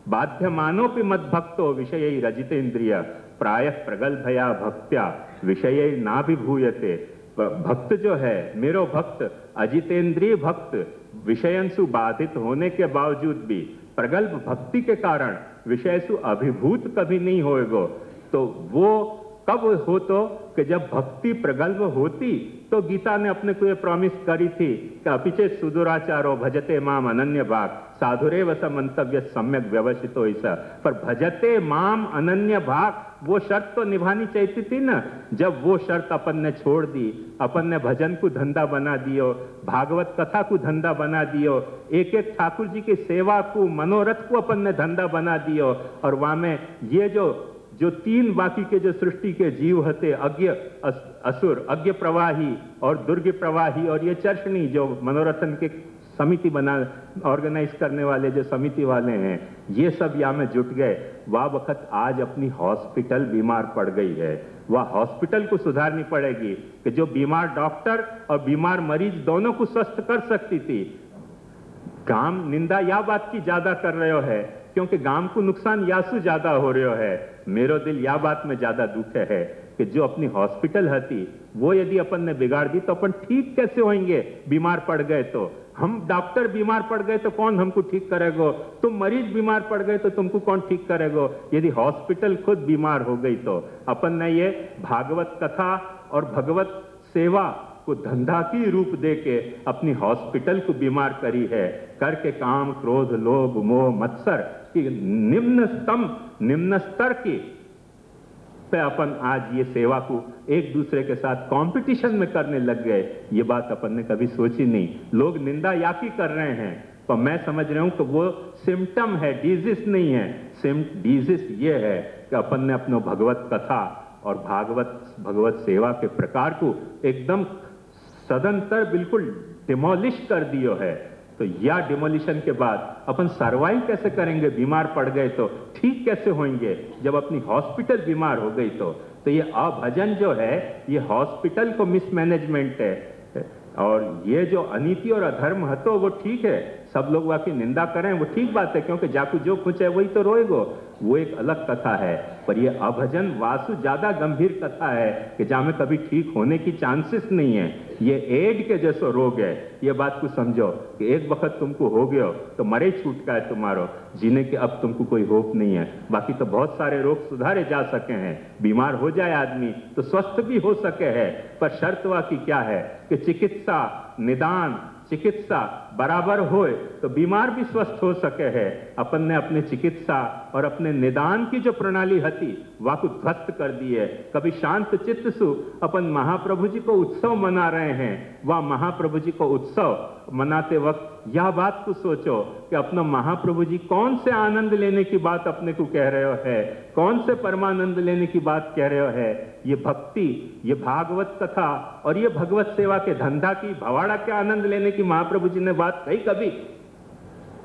बाध्यमानोपि मद्भक्तो विषयै रजितेन्द्रिय प्रायः प्रगल्भया भक्त्या विषये नाभिभूयते। भक्त जो है, मेरो भक्त, अजितेंद्रिय भक्त, विषयंसु बाधित होने के बावजूद भी प्रगल्भ भक्ति के कारण विषय सु अभिभूत कभी नहीं होएगो। तो वो कब हो? तो कि जब भक्ति प्रगल्भ होती, तो गीता ने अपने को ये प्रॉमिस करी थी कि अपिचे सुदुराचारो भजते माम अनन्य भाग साधुरेव स मंतव्य सम्यक व्यवसितो ऐसा। पर भजते माम अनन्य भाग, वो शर्त तो निभानी चाहिए थी ना। जब वो शर्त अपन ने छोड़ दी, अपन ने भजन को धंधा बना दियो, भागवत कथा को धंधा बना दियो, एक एक ठाकुर जी की सेवा को, मनोरथ को अपन ने धंधा बना दियो, और वहां में ये जो तीन बाकी के जो सृष्टि के जीव हते, अज्ञ असुर, अज्ञ प्रवाही और दुर्ग प्रवाही, और ये चर्षणी जो मनोरथन के समिति बना ऑर्गेनाइज करने वाले जो समिति वाले हैं, ये सब यहाँ में जुट गए। वह वक्त आज अपनी हॉस्पिटल बीमार पड़ गई है, वह हॉस्पिटल को सुधारनी पड़ेगी कि जो बीमार डॉक्टर और बीमार मरीज दोनों को स्वस्थ कर सकती थी। काम निंदा या बात की ज्यादा कर रहे हो है, क्योंकि गांव को नुकसान यासु ज्यादा हो रहे है। मेरो दिल या बात में ज्यादा दुख है कि जो अपनी हॉस्पिटल हती, वो यदि अपन ने बिगाड़ दी तो अपन ठीक कैसे होंगे? बीमार पड़ गए तो हम, डॉक्टर बीमार पड़ गए तो कौन हमको ठीक करेगो? तुम मरीज बीमार पड़ गए तो तुमको कौन ठीक करेगो? यदि हॉस्पिटल खुद बीमार हो गई तो अपन ने ये भागवत कथा और भगवत सेवा को धंधा की रूप देके अपनी हॉस्पिटल को बीमार करी है, करके काम, क्रोध, लोभ, मोह, मत्सर की निम्न स्तर की पे अपन आज ये सेवा को एक दूसरे के साथ कंपटीशन में करने लग गए। ये बात अपन ने कभी सोची नहीं। लोग निंदा या की कर रहे हैं, पर मैं समझ रहा हूं कि वो सिम्टम है, डिजीज नहीं है। डिजीज ये है कि अपन ने अपनो भगवत कथा और भगवत सेवा के प्रकार को एकदम सदंतर बिल्कुल डिमोलिश कर दियो है। तो या डिमोलिशन के बाद अपन सर्वाइव कैसे करेंगे? बीमार पड़ गए तो ठीक कैसे होंगे जब अपनी हॉस्पिटल बीमार हो गई? तो ये अभजन जो है, ये हॉस्पिटल को मिसमैनेजमेंट है। और ये जो अनीति और अधर्म है तो वो ठीक है, सब लोग वाकई निंदा करें वो ठीक बात है, क्योंकि जाकू जो कुछ है वही तो रोएगो, वो एक अलग कथा है। पर ये अभजन वासु ज्यादा गंभीर कथा है कि जहां में कभी ठीक होने की चांसेस नहीं है। ये एड के जैसा रोग है। ये बात को समझो कि एक वक्त तुमको हो गया तो मरे छूट का है तुम्हारो, जीने के अब तुमको कोई होप नहीं है। बाकी तो बहुत सारे रोग सुधारे जा सके हैं। बीमार हो जाए आदमी तो स्वस्थ भी हो सके है, पर शर्त वाकी क्या है कि चिकित्सा, निदान, चिकित्सा बराबर होए तो बीमार भी स्वस्थ हो सके है। अपन ने अपने चिकित्सा और अपने निदान की जो प्रणाली हती वह को ध्वस्त कर दी है। कभी शांत चित्त सु अपन महाप्रभु जी को उत्सव मना रहे हैं। वह महाप्रभु जी को उत्सव मनाते वक्त यह बात को सोचो कि अपना महाप्रभु जी कौन से आनंद लेने की बात अपने को कह रहे हो है, कौन से परमानंद लेने की बात कह रहे हो है। ये भक्ति, ये भागवत कथा और ये भगवत सेवा के धंधा की, भवाड़ा के आनंद लेने की महाप्रभु जी ने बात कही?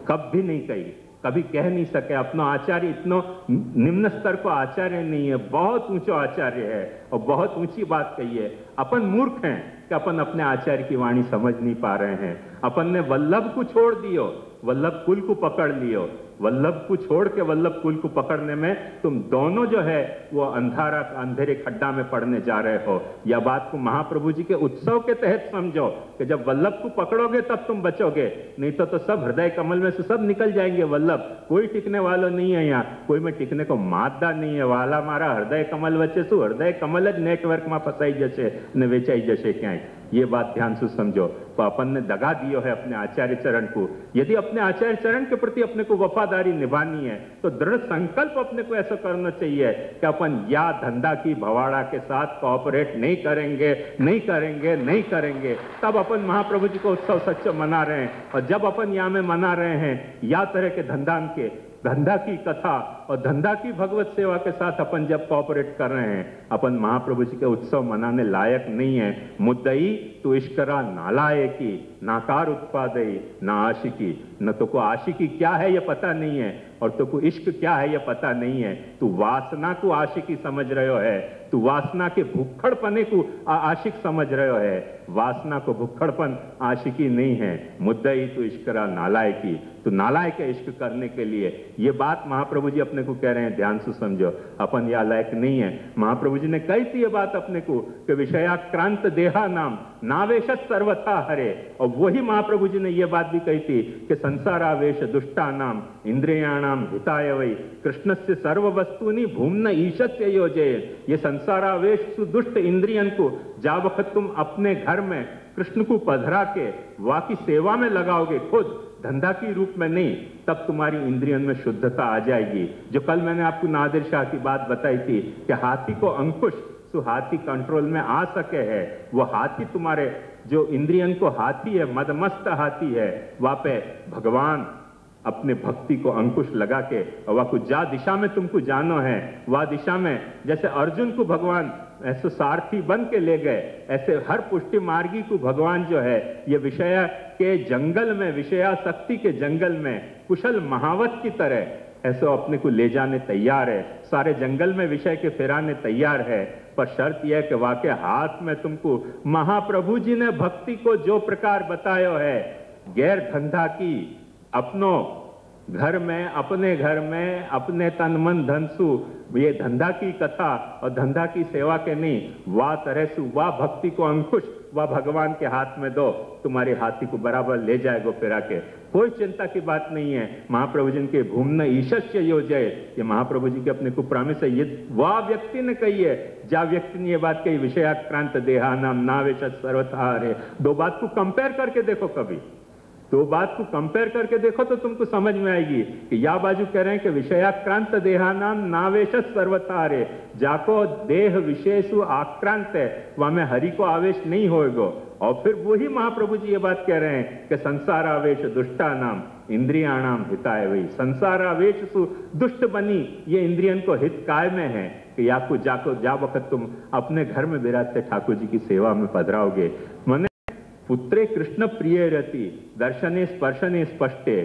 कभी नहीं कही, कभी कह नहीं सके। अपना आचार्य इतना निम्न स्तर को आचार्य नहीं है, बहुत ऊंचा आचार्य है और बहुत ऊंची बात कही है। अपन मूर्ख हैं कि अपन अपने आचार्य की वाणी समझ नहीं पा रहे हैं। अपन ने वल्लभ को छोड़ दियो, वल्लभ कुल को पकड़ लियो। वल्लभ को छोड़ के वल्लभ कुल को पकड़ने में तुम दोनों जो है वो अंधेरे खड्डा में पड़ने जा रहे हो। यह बात को महाप्रभु जी के उत्सव के तहत समझो कि जब वल्लभ को पकड़ोगे तब तुम बचोगे, नहीं तो सब हृदय कमल में से सब निकल जाएंगे वल्लभ। कोई टिकने वाला नहीं है यहाँ, कोई में टिकने को मादा नहीं है। वाला मारा हृदय कमल वच्चे शू हृदय कमल ज नेटवर्क में फसाई जશે ने वेचाई जશે ક્યાંય। ये बात ध्यान से समझो। तो अपन ने दगा दियो है अपने आचार्य चरण को। यदि अपने आचार्य चरण के प्रति अपने को वफादारी निभानी है तो दृढ़ संकल्प अपने को ऐसा करना चाहिए कि अपन या धंधा की भवाड़ा के साथ कोऑपरेट नहीं करेंगे, नहीं करेंगे, नहीं करेंगे। तब अपन महाप्रभु जी को उत्सव सच्चा मना रहे हैं। और जब अपन यहाँ में मना रहे हैं या तरह के धंधा की कथा और धंधा की भगवत सेवा के साथ अपन जब कोऑपरेट कर रहे हैं, अपन महाप्रभु जी के उत्सव मनाने लायक नहीं है। मुद्दई तो इश्करा नालायकी, नाकार उत्पादई ना आशिकी। न तो को आशिकी क्या है ये पता नहीं है और तो को इश्क क्या है ये पता नहीं है। तू वासना को आशिकी समझ रहे हो है, तू वासना के भुक्खड़पने को आशिक समझ रहे हो है। वासना को भुक्खड़पन आशिकी नहीं है। मुद्दई तो इश्करा नालायकी, तो नालायक है इश्क करने के लिए। ये बात महाप्रभु जी अपने को कह रहे हैं, ध्यान से समझो। अपन या लायक नहीं है। महाप्रभु जी ने कही थी ये बात अपने को कि विषयाक्रांत देहा नाम नावेशत सर्वथा हरे। और वही महाप्रभु जी ने ये बात भी कही थी कि संसारावेश दुष्टा नाम इंद्रियाणाम हिताय वै कृष्णस्य सर्व वस्तुनि भूमन ईशस्य योजयेत्। ये संसारावेश दुष्ट इंद्रियन को जा वक्त तुम अपने घर में कृष्ण को पधरा के वाकी सेवा में लगाओगे, खुद धंधा की रूप में नहीं, तब तुम्हारी इंद्रियन में शुद्धता आ जाएगी। जो कल मैंने आपको नादिर शाह की बात बताई थी कि हाथी को अंकुश तो हाथी कंट्रोल में आ सके है। वो हाथी तुम्हारे जो इंद्रियन को हाथी है, मदमस्त हाथी है, वहां पे भगवान अपने भक्ति को अंकुश लगा के और वह कुछ जा दिशा में तुमको जानो है, वह दिशा में जैसे अर्जुन को भगवान ऐसे सारथी बन के ले गए, ऐसे हर पुष्टि मार्गी को भगवान जो है ये विषय के जंगल में, विषयाशक्ति के जंगल में कुशल महावत की तरह ऐसे अपने को ले जाने तैयार है। सारे जंगल में विषय के फिराने तैयार है। पर शर्त यह कि वाकई हाथ में तुमको महाप्रभु जी ने भक्ति को जो प्रकार बतायो है, गैर धंधा की अपनों घर में, अपने घर में, अपने तन मन धन सु ये धंधा की कथा और धंधा की सेवा के नहीं, वाह तरह सु वाह भक्ति को अंकुश वह भगवान के हाथ में दो, तुम्हारे हाथी को बराबर ले जाएगो फिरा के। कोई चिंता की बात नहीं है। महाप्रभु जी के भूमन ईशस्य योजय, ये महाप्रभु जी के अपने को प्रॉमिस है। ये वह व्यक्ति ने कही है, जा व्यक्ति ने ये बात कही, विषयाक्रांत देहा नाम नावेशत सर्वथा हरे। दो बात को कंपेयर करके देखो, कभी दो बात को कंपेयर करके देखो तो तुमको समझ में आएगी कि या बाजू कह रहे हैं कि विषयाक्रांत देहा नाम नावेशत सर्वथा हरे, जाको देह विशेष आक्रांत है वहां में हरि को आवेश नहीं होएगो। और फिर वही महाप्रभु जी ये बात कह रहे हैं कि संसार आवेश दुष्टा नाम इंद्रियाणाम हिताय वही। संसार आवेश सु दुष्ट बनी ये इंद्रियन को हित काय में है कि आपको जा वक्त तुम अपने घर में विराजते ठाकुर जी की सेवा में पधराओगे। मने पुत्रे कृष्ण प्रिय रति दर्शने स्पर्शने स्पष्टे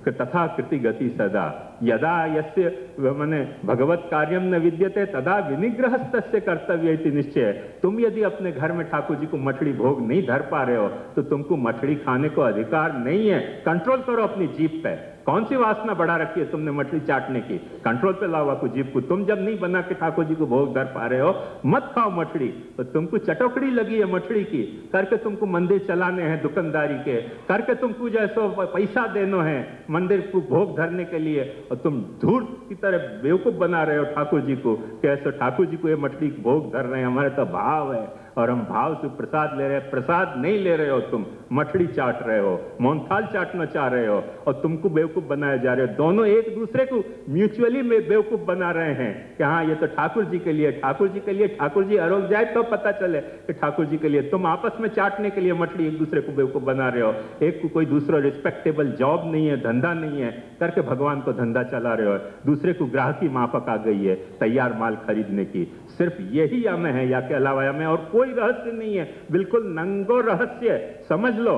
तथा कृति गति सदा यदा यस्य मने भगवत कार्यम न विद्यते तदा विनिग्रहस्तस्य कर्तव्य इति निश्चय। तुम यदि अपने घर में ठाकुर जी को मछली भोग नहीं धर पा रहे हो तो तुमको मछली खाने को अधिकार नहीं है। कंट्रोल करो अपनी जीभ पे। कौन सी वासना बढ़ा रखी है तुमने मछली चाटने की? कंट्रोल पे लाओ आपको जीभ को। तुम जब नहीं बना के ठाकुर जी को भोग धर पा रहे हो, मत खाओ मछली। तो तुमको चटोकड़ी लगी है मछली की, करके तुमको मंदिर चलाने हैं दुकानदारी के, करके तुमको जैसो पैसा देना है मंदिर को भोग धरने के लिए, और तुम धूर्त की तरह बेवकूफ बना रहे हो ठाकुर जी को। कैसे ठाकुर जी को ये मछली भोग धर रहे हैं, हमारे तो भाव है और हम भाव से प्रसाद ले रहे हैं। प्रसाद नहीं ले रहे हो तुम, मछली चाट रहे हो, मोहनथाल चाटना चाह रहे हो और तुमको बेवकूफ बनाए जा रहे हो। दोनों एक दूसरे को म्यूचुअली में बेवकूफ बना रहे हैं कि हाँ ये तो ठाकुर जी के लिए, ठाकुर जी के लिए। ठाकुर जी आरोग जाए तो पता चले कि ठाकुर जी के लिए। तुम आपस में चाटने के लिए मछली एक दूसरे को बेवकूफ बना रहे हो। एक को कोई दूसरा रिस्पेक्टेबल जॉब नहीं है, धंधा नहीं है, करके भगवान को धंधा चला रहे हो। दूसरे को ग्राहकी माफक आ गई है तैयार माल खरीदने की। सिर्फ यही हमें है, या के अलावा हमें और कोई रहस्य नहीं है। बिल्कुल नंगो रहस्य समझ लो।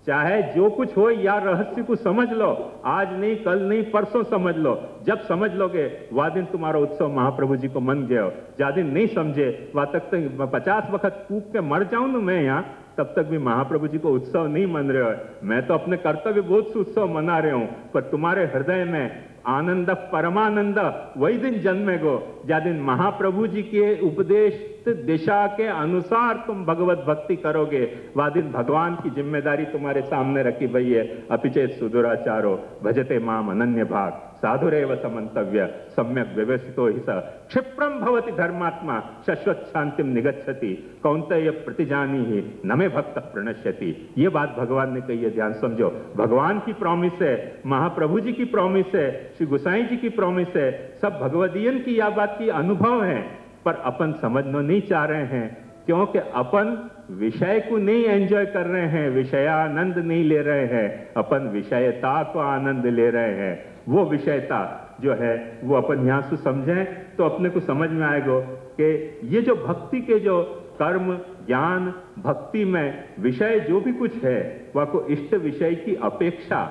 चाहे जो कुछ हो, या रहस्य को समझ लो, आज नहीं कल नहीं परसों समझ लो। जब समझ लोगे वह दिन तुम्हारा उत्सव महाप्रभु जी को मन गया। जा दिन नहीं समझे वह तक 50 वक्त कूक के मर जाऊं ना मैं यहाँ, तब तक भी महाप्रभु जी को उत्सव नहीं मन रहे हो। मैं तो अपने कर्तव्य बोध से उत्सव मना रहे हूं, पर तुम्हारे हृदय में आनंद परमानंद वही दिन जन्मेगो जा दिन महाप्रभु जी के उपदेश दिशा के अनुसार तुम भगवत भक्ति करोगे। वह दिन भगवान की जिम्मेदारी तुम्हारे सामने रखी भई है। अपिचेत सुदुराचारो भजते माम अनन्य भाग साधुरेव समन्तव्य सम्यक व्यवस्थितो हि स क्षिप्रम भवति धर्मात्मा शाश्वत शांतिम निगच्छति कौन्तेय प्रतिजानी ही नमे भक्त प्रणश्यति। ये बात भगवान ने कही है, ध्यान समझो। भगवान की प्रॉमिस है, महाप्रभु जी की प्रॉमिस है, श्री गोसाई जी की प्रॉमिस है, सब भगवदीयन की यह बात की अनुभव है, पर अपन समझना नहीं चाह रहे हैं क्योंकि अपन विषय को नहीं एंजॉय कर रहे हैं, विषयानंद नहीं ले रहे हैं, अपन विषयता को आनंद ले रहे हैं। वो विषयता जो है वो अपन यहां से समझें तो अपने को समझ में आएगा कि ये जो भक्ति के जो कर्म ज्ञान भक्ति में विषय जो भी कुछ है वह को इष्ट विषय की अपेक्षा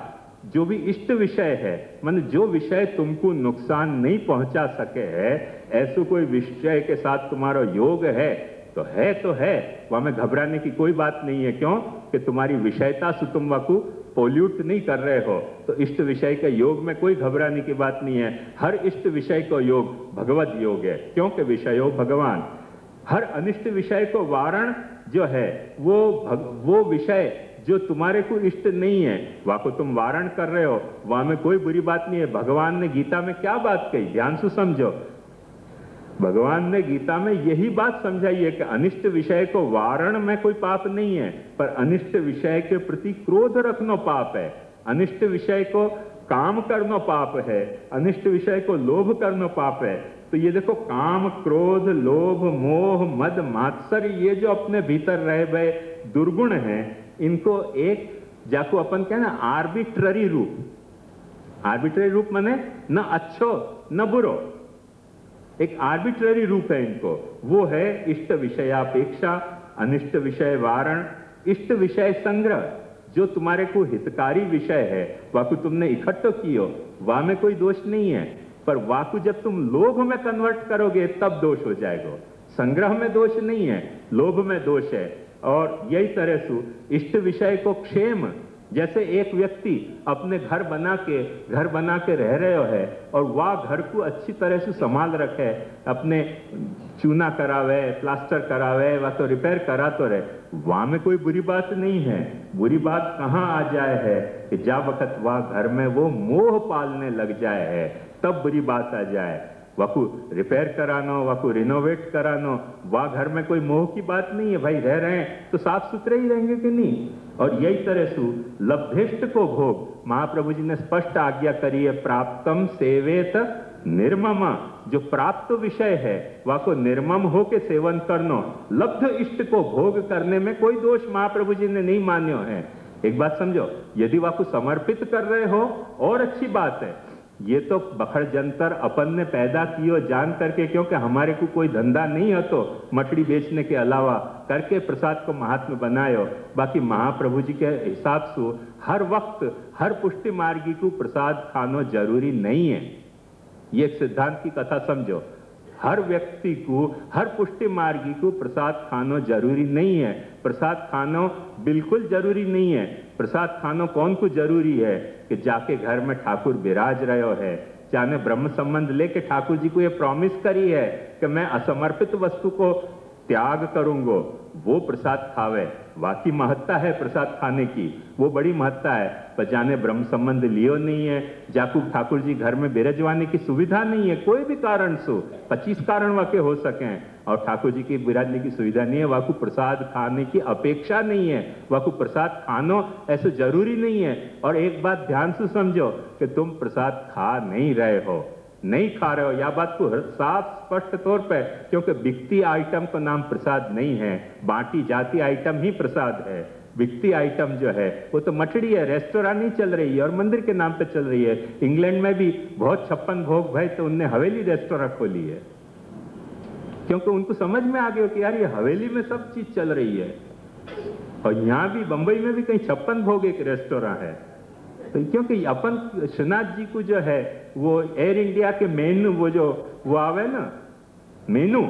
जो भी इष्ट विषय है, मान जो विषय तुमको नुकसान नहीं पहुंचा सके है, ऐसे कोई विषय के साथ तुम्हारा योग है तो है, वहां में घबराने की कोई बात नहीं है। क्यों कि तुम्हारी विषयता से तुम वाकू पोल्यूट नहीं कर रहे हो, तो इष्ट विषय के योग में कोई घबराने की बात नहीं है। हर इष्ट विषय को योग भगवत योग है, क्योंकि विषयो भगवान। हर अनिष्ट विषय को वारण जो है वो विषय जो तुम्हारे को इष्ट नहीं है वह को तुम वारण कर रहे हो, वहां में कोई बुरी बात नहीं है। भगवान ने गीता में क्या बात कही, ध्यान से समझो। भगवान ने गीता में यही बात समझाई है कि अनिष्ट विषय को वारण में कोई पाप नहीं है, पर अनिष्ट विषय के प्रति क्रोध रखना पाप है, अनिष्ट विषय को काम करना पाप है, अनिष्ट विषय को लोभ करना पाप है। तो ये देखो, काम क्रोध लोभ मोह मद मात्सर ये जो अपने भीतर रहे गए दुर्गुण हैं, इनको एक जाको अपन क्या ना आर्बिट्ररी रूप माने न अच्छो न बुरो, एक आर्बिट्ररी रूप है इनको। वो है इष्ट विषयापेक्षा, अनिष्ट विषय वारण, इष्ट विषय संग्रह। जो तुम्हारे को हितकारी विषय है वह को तुमने इकट्ठा कियो, वह में कोई दोष नहीं है, पर वह को जब तुम लोभ में कन्वर्ट करोगे तब दोष हो जाएगा। संग्रह में दोष नहीं है, लोभ में दोष है। और यही तरह से इष्ट विषय को क्षेम, जैसे एक व्यक्ति अपने घर बना के रह रहे है और वह घर को अच्छी तरह से संभाल रखे, अपने चूना करावे प्लास्टर करावे वह तो रिपेयर करा तो रहे, वहां में कोई बुरी बात नहीं है। बुरी बात कहाँ आ जाए है कि जा वक्त वह घर में वो मोह पालने लग जाए है, तब बुरी बात आ जाए। वाकू रिपेयर करानो, वाकू रिनोवेट करानो, वह घर में कोई मोह की बात नहीं है। भाई रह रहे हैं तो साफ सुथरे ही रहेंगे कि नहीं। और यही तरह से लब्धेष्ट को भोग, महाप्रभु जी ने स्पष्ट आज्ञा करी है, प्राप्तम सेवेत निर्मम। जो प्राप्त विषय है वह को निर्मम हो के सेवन करनो, लब्ध इष्ट को भोग करने में कोई दोष महाप्रभु जी ने नहीं मान्यो है। एक बात समझो, यदि वह को समर्पित कर रहे हो और अच्छी बात है, ये तो बखड़ जंतर अपन ने पैदा कियो जान करके, क्योंकि हमारे को कोई धंधा नहीं है तो मछली बेचने के अलावा करके प्रसाद को महात्मा बनायो। बाकी महाप्रभु जी के हिसाब से हर वक्त हर पुष्टि मार्गी को प्रसाद खानो जरूरी नहीं है। ये एक सिद्धांत की कथा समझो, हर व्यक्ति को हर पुष्टि मार्गी को प्रसाद खानो जरूरी नहीं है। प्रसाद खानो बिल्कुल जरूरी नहीं है। प्रसाद खानो कौन को जरूरी है कि जाके घर में ठाकुर विराज रहे है, चाहे ब्रह्म संबंध लेके ठाकुर जी को ये प्रॉमिस करी है कि मैं असमर्पित वस्तु को त्याग करूंगो, वो प्रसाद खावे। वाकई महत्ता है प्रसाद खाने की, वो बड़ी महत्ता है। पर जाने ब्रह्म संबंध लियो नहीं है, जाकू ठाकुर जी घर में बिराजवाने की सुविधा नहीं है, कोई भी कारण से 25 कारण वाके हो सके और ठाकुर जी की बिराजने की सुविधा नहीं है, वाकू प्रसाद खाने की अपेक्षा नहीं है, वाकू प्रसाद खानो ऐसे जरूरी नहीं है। और एक बात ध्यान से समझो कि तुम प्रसाद खा नहीं रहे हो, नहीं खा रहे हो, यह बात को साफ स्पष्ट तौर पे, क्योंकि बिकती आइटम का नाम प्रसाद नहीं है, बांटी जाती आइटम ही प्रसाद है। बिकती आइटम जो है वो तो मठड़ी है, रेस्टोरेंट नहीं चल रही है और मंदिर के नाम पे चल रही है। इंग्लैंड में भी बहुत 56 भोग भाई तो उनने हवेली रेस्टोरेंट खोली है, क्योंकि उनको समझ में आ गया कि यार ये हवेली में सब चीज चल रही है। और यहाँ भी बंबई में भी कहीं 56 भोग एक रेस्टोरेंट है। तो क्योंकि अपन श्रीनाथ जी को जो है वो एयर इंडिया के मेनू वो आवे ना मेनू,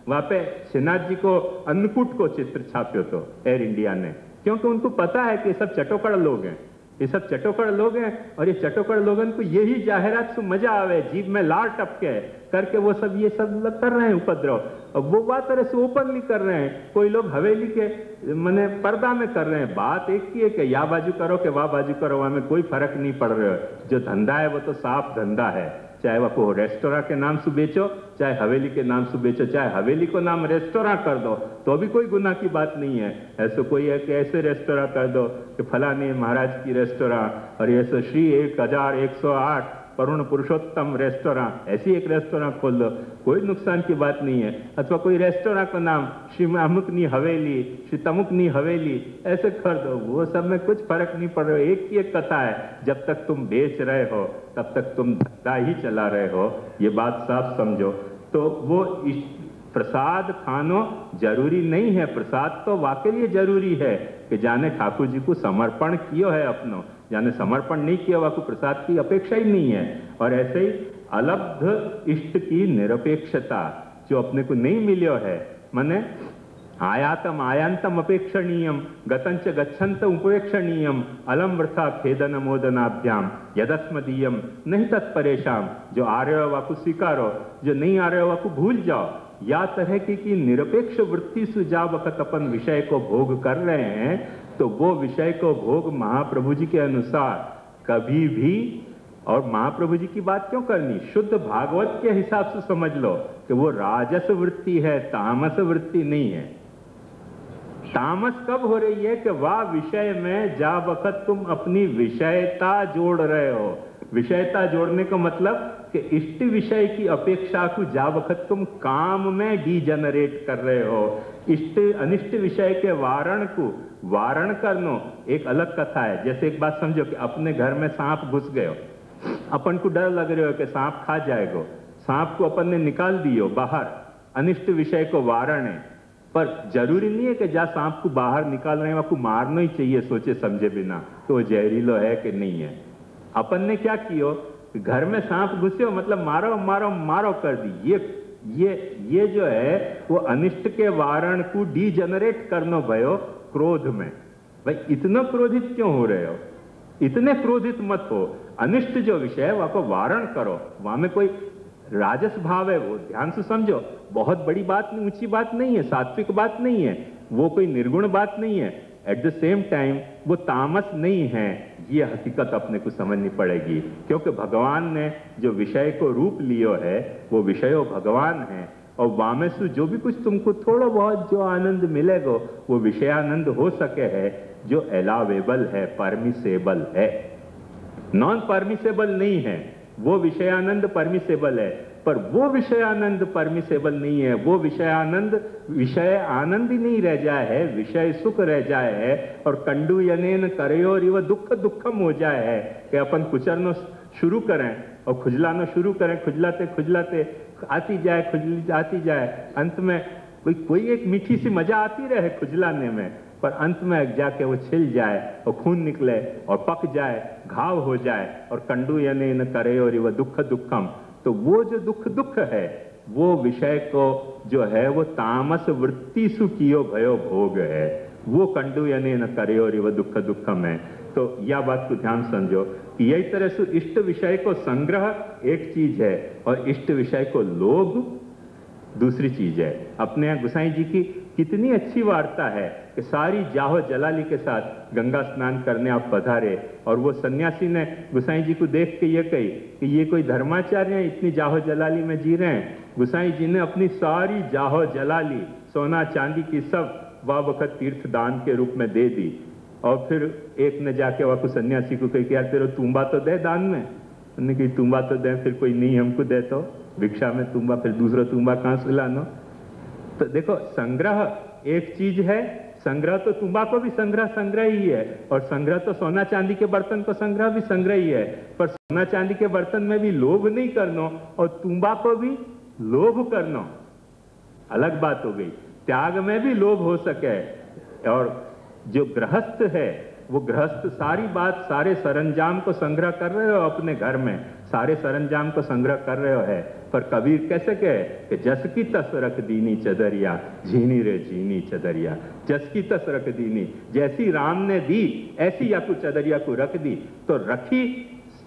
वहां पे श्रीनाथ जी को अन्नकूट को चित्र छाप्यो तो एयर इंडिया ने, क्योंकि उनको पता है कि ये सब चटोकड़ लोग हैं, ये सब चटोकड़ लोग हैं और ये चटोकड़ लोगन को यही जाहिरात से मजा आवे, जीभ में लार टपके करके वो सब ये सब कर रहे हैं उपद्रव। और वो बात तरह से ओपनली कर रहे हैं, कोई लोग हवेली के मने पर्दा में कर रहे हैं। बात एक ही है कि या बाजू करो कि वाह बाजू करो, वहां में कोई फर्क नहीं पड़ रहा है। जो धंधा है वो तो साफ धंधा है, चाहे वह को रेस्टोरेंट के नाम से बेचो, चाहे हवेली के नाम से बेचो, चाहे हवेली को नाम रेस्टोरेंट कर दो तो भी कोई गुनाह की बात नहीं है। ऐसे कोई है कि ऐसे रेस्टोरेंट कर दो कि फलाने महाराज की रेस्टोरेंट और ऐसे श्री 1108 वरुण पुरुषोत्तम रेस्टोरेंट, ऐसी एक रेस्टोरेंट खोल दो, कोई नुकसान की बात नहीं है। अथवा कोई रेस्टोरेंट का नाम श्री अमुकनी हवेली, श्री तमुकनी हवेली ऐसे कर दो, वो सब में कुछ फर्क नहीं पड़ रहा। एक ही एक कथा है, जब तक तुम बेच रहे हो तब तक तुम धंधा ही चला रहे हो, ये बात साफ समझो। तो वो प्रसाद खानो जरूरी नहीं है, प्रसाद तो वाकई लिए जरूरी है कि जाने ठाकुर जी को समर्पण कियो है अपनो, जाने समर्पण नहीं किया वह को प्रसाद की अपेक्षा ही नहीं है। और ऐसे ही अलब्ध इष्ट की निरपेक्षता जो अपने को नहीं मिलियो है, माने आयातम आयांतम अपेक्षणीयम गतंच गच्छन्त उपेक्षणीयम अलम वृथा खेदन मोदनाभ्याम यदस्मदीयम नहीं तत्परेशाम। जो आ रहे हो वाकु स्वीकारो, जो नहीं आ रहे हो वाकु भूल जाओ। या तरह की निरपेक्ष वृत्ति से जा वक्त अपन विषय को भोग कर रहे हैं तो वो विषय को भोग महाप्रभु जी के अनुसार कभी भी, और महाप्रभु जी की बात क्यों करनी, शुद्ध भागवत के हिसाब से समझ लो कि वो राजस वृत्ति है, तामस वृत्ति नहीं है। तामस कब हो रही है कि वह विषय में जा वक्त तुम अपनी विषयता जोड़ रहे हो। विषयता जोड़ने का मतलब कि इष्ट विषय की अपेक्षा को जा वक्त तुम काम में डीजनरेट कर रहे हो। इष्ट अनिष्ट विषय के वारण को वारण करनो एक अलग कथा है। जैसे एक बात समझो कि अपने घर में सांप घुस गयो, अपन को डर लग रहा हो कि सांप खा जाएगा, सांप को अपन ने निकाल दियो बाहर, अनिष्ट विषय को वारण है। पर जरूरी नहीं है कि जा सांप को बाहर निकाल रहे हैं आपको मारना ही चाहिए सोचे समझे बिना, तो वो जहरीलो है कि नहीं है। अपन ने क्या कियो, घर में सांप घुसे मतलब मारो मारो मारो कर दी। ये जो है वो अनिष्ट के वारण को डीजनरेट करनो भयो क्रोध में। भाई इतना क्रोधित क्यों हो रहे हो, इतने क्रोधित मत हो। अनिष्ट जो विषय है वहां को वारण करो, वहां में कोई राजस भाव है वो ध्यान से समझो। बहुत बड़ी बात नहीं, ऊंची बात नहीं है, सात्विक बात नहीं है, वो कोई निर्गुण बात नहीं है। एट द सेम टाइम वो तामस नहीं है, ये हकीकत अपने को समझनी पड़ेगी। क्योंकि भगवान ने जो विषय को रूप लियो है वो विषयो भगवान है, और वामेसु जो भी कुछ तुमको थोड़ा बहुत जो आनंद मिलेगा वो विषयानंद हो सके है जो अलावेबल है, परमिसेबल है, नॉन परमिसेबल नहीं है। वो विषयानंद परमिसेबल है, पर वो विषयानंद परमिसेबल नहीं है। वो विषयानंद विषय आनंद ही नहीं रह जाए है, विषय सुख रह जाए है, और कंडू यनेन करयो रिव दुख दुखम हो जाए है कि अपन कुचरनो शुरू करें और खुजलाना शुरू करें, खुजलाते खुजलाते आती जाए, खुजली आती जाए, अंत में कोई एक मीठी सी मजा आती रहे खुजलाने में, पर अंत में जाके वो छिल जाए और खून निकले और पक जाए, घाव हो जाए, और कंडू यने न करे और वह दुख दुखम। तो वो जो दुख है वो विषय को जो है वो तामस वृत्ति सु कियो भयो भोग है, वो कंडू यने न करे और वह दुख दुखम है। तो यह बात को ध्यान समझो कि यही तरह से इष्ट विषय को संग्रह एक चीज है और इष्ट विषय को लोभ दूसरी चीज है। अपने यहाँ गुसाई जी की कितनी अच्छी वार्ता है कि सारी जाहो जलाली के साथ गंगा स्नान करने आप पधारे, और वो सन्यासी ने गुसाई जी को देख के ये कही कि ये कोई धर्माचार्य है, इतनी जाहो जलाली में जी रहे हैं। गुसाई जी ने अपनी सारी जाहो जलाली सोना चांदी की सब वह वक्त तीर्थ दान के रूप में दे दी, और फिर एक ने जाके वह सन्यासी को कही कि यार तेरे तुम्बा तो दे दान में। उन्होंने कही तुम्बा तो दे, फिर कोई नहीं हमको दे तो भिक्षा में तुम्बा, फिर दूसरा तुम्बा कहां से लानो। तो देखो संग्रह एक चीज है, संग्रह तो तुम्बा को भी संग्रह ही है, और संग्रह तो सोना चांदी के बर्तन को संग्रह भी संग्रह ही है, पर सोना चांदी के बर्तन में भी लोभ नहीं करनो और तुम्बा को भी लोभ करनो अलग बात हो गई। त्याग में भी लोभ हो सके, और जो गृहस्थ है वो गृहस्थ सारी बात, सारे सरंजाम को संग्रह कर रहे हो अपने घर में, सारे सरंजाम को संग्रह कर रहे हो है। पर कबीर कैसे कहे कि जस की तस रख दीनी चदरिया, झीनी रे झीनी चदरिया, जस की तस रख दीनी, जैसी राम ने दी ऐसी याकू चदरिया को रख दी। तो रखी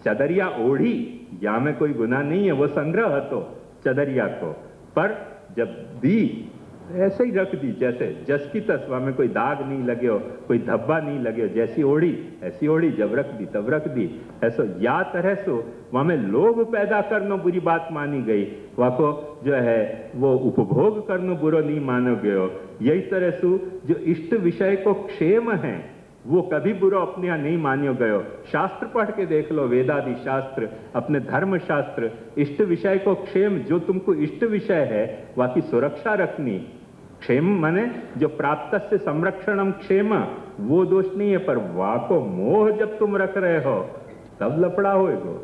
चदरिया ओढ़ी, या में कोई गुनाह नहीं है, वो संग्रह तो चदरिया को, पर जब दी ऐसे ही रख दी, जैसे जस की तस्वा में कोई दाग नहीं लगे हो, कोई धब्बा नहीं लगे हो, जैसी ओढ़ी ऐसी ओढ़ी, जब रख दी तब रख दी। ऐसो या तरह सो वहां में लोभ पैदा करना बुरी बात मानी गई, वहां को जो है वो उपभोग करना बुरो नहीं मानो गयो। यही तरह से जो इष्ट विषय को क्षेम है वो कभी बुरा अपने यहाँ नहीं मान्यो गयो। शास्त्र पढ़ के देख लो, वेदादि शास्त्र, अपने धर्म शास्त्र, इष्ट विषय को क्षेम, जो तुमको इष्ट विषय है वह की सुरक्षा रखनी। क्षेम माने जो प्राप्त से संरक्षणम क्षेम, वो दोष नहीं है, पर वाह को मोह जब तुम रख रहे हो तब लफड़ा होएगो,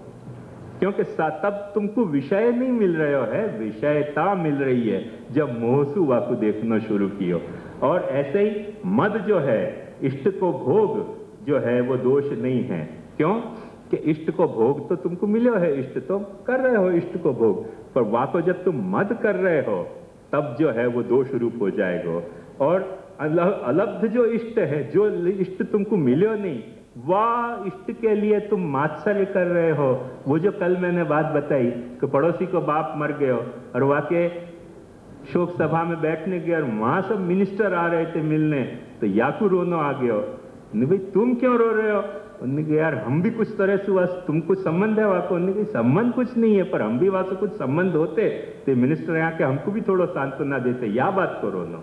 क्योंकि तब तुमको विषय नहीं मिल रहे हो है, विषयता मिल रही है जब मोहसु वाकु देखना शुरू कियो। और ऐसे ही मद जो है, इष्ट को भोग जो है वो दोष नहीं है। क्यों कि इष्ट को भोग तो तुमको मिलो है, इष्ट तो कर रहे हो इष्ट को भोग, पर वाको जब तुम मद कर रहे हो तब जो है वो दोष रूप हो जाएगा। और अलब्ध जो इष्ट है, जो इष्ट तुमको मिलो नहीं, वाह इष्ट के लिए तुम मात्सर्य कर रहे हो। वो जो कल मैंने बात बताई कि पड़ोसी को बाप मर गए और वाके शोक सभा में बैठने गए और वहां सब मिनिस्टर आ रहे थे मिलने, तो याकू रोनो आ गयो। भाई तुम क्यों रो रहे हो? उन्होंने कहा यार हम भी कुछ तरह से तुम कुछ संबंध है वाको। उन्होंने कहा संबंध कुछ नहीं है, पर हम भी वहां से कुछ संबंध होते तो मिनिस्टर यहाँ के हमको भी थोड़ा सांत्वना देते। या बात को रोनो,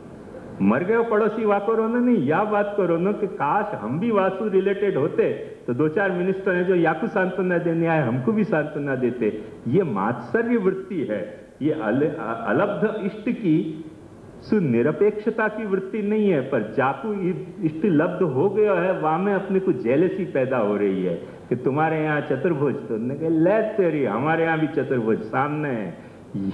मर गए पड़ोसी वाको रोनो नहीं, या बात को रोनो कि काश हम भी वासु रिलेटेड होते तो दो चार मिनिस्टर हैं जो याकू सांत्वना देने आए हमको भी सांत्वना देते। ये मात्सर्य वृत्ति है, ये अलब्ध इष्ट की सुनिरपेक्षता की वृत्ति नहीं है, पर जाकू इष्ट लब्ध हो गया है वहां में अपने को जेलसी पैदा हो रही है कि तुम्हारे यहाँ चतुर्भुज, तो ले तेरी हमारे यहाँ भी चतुर्भुज सामने है।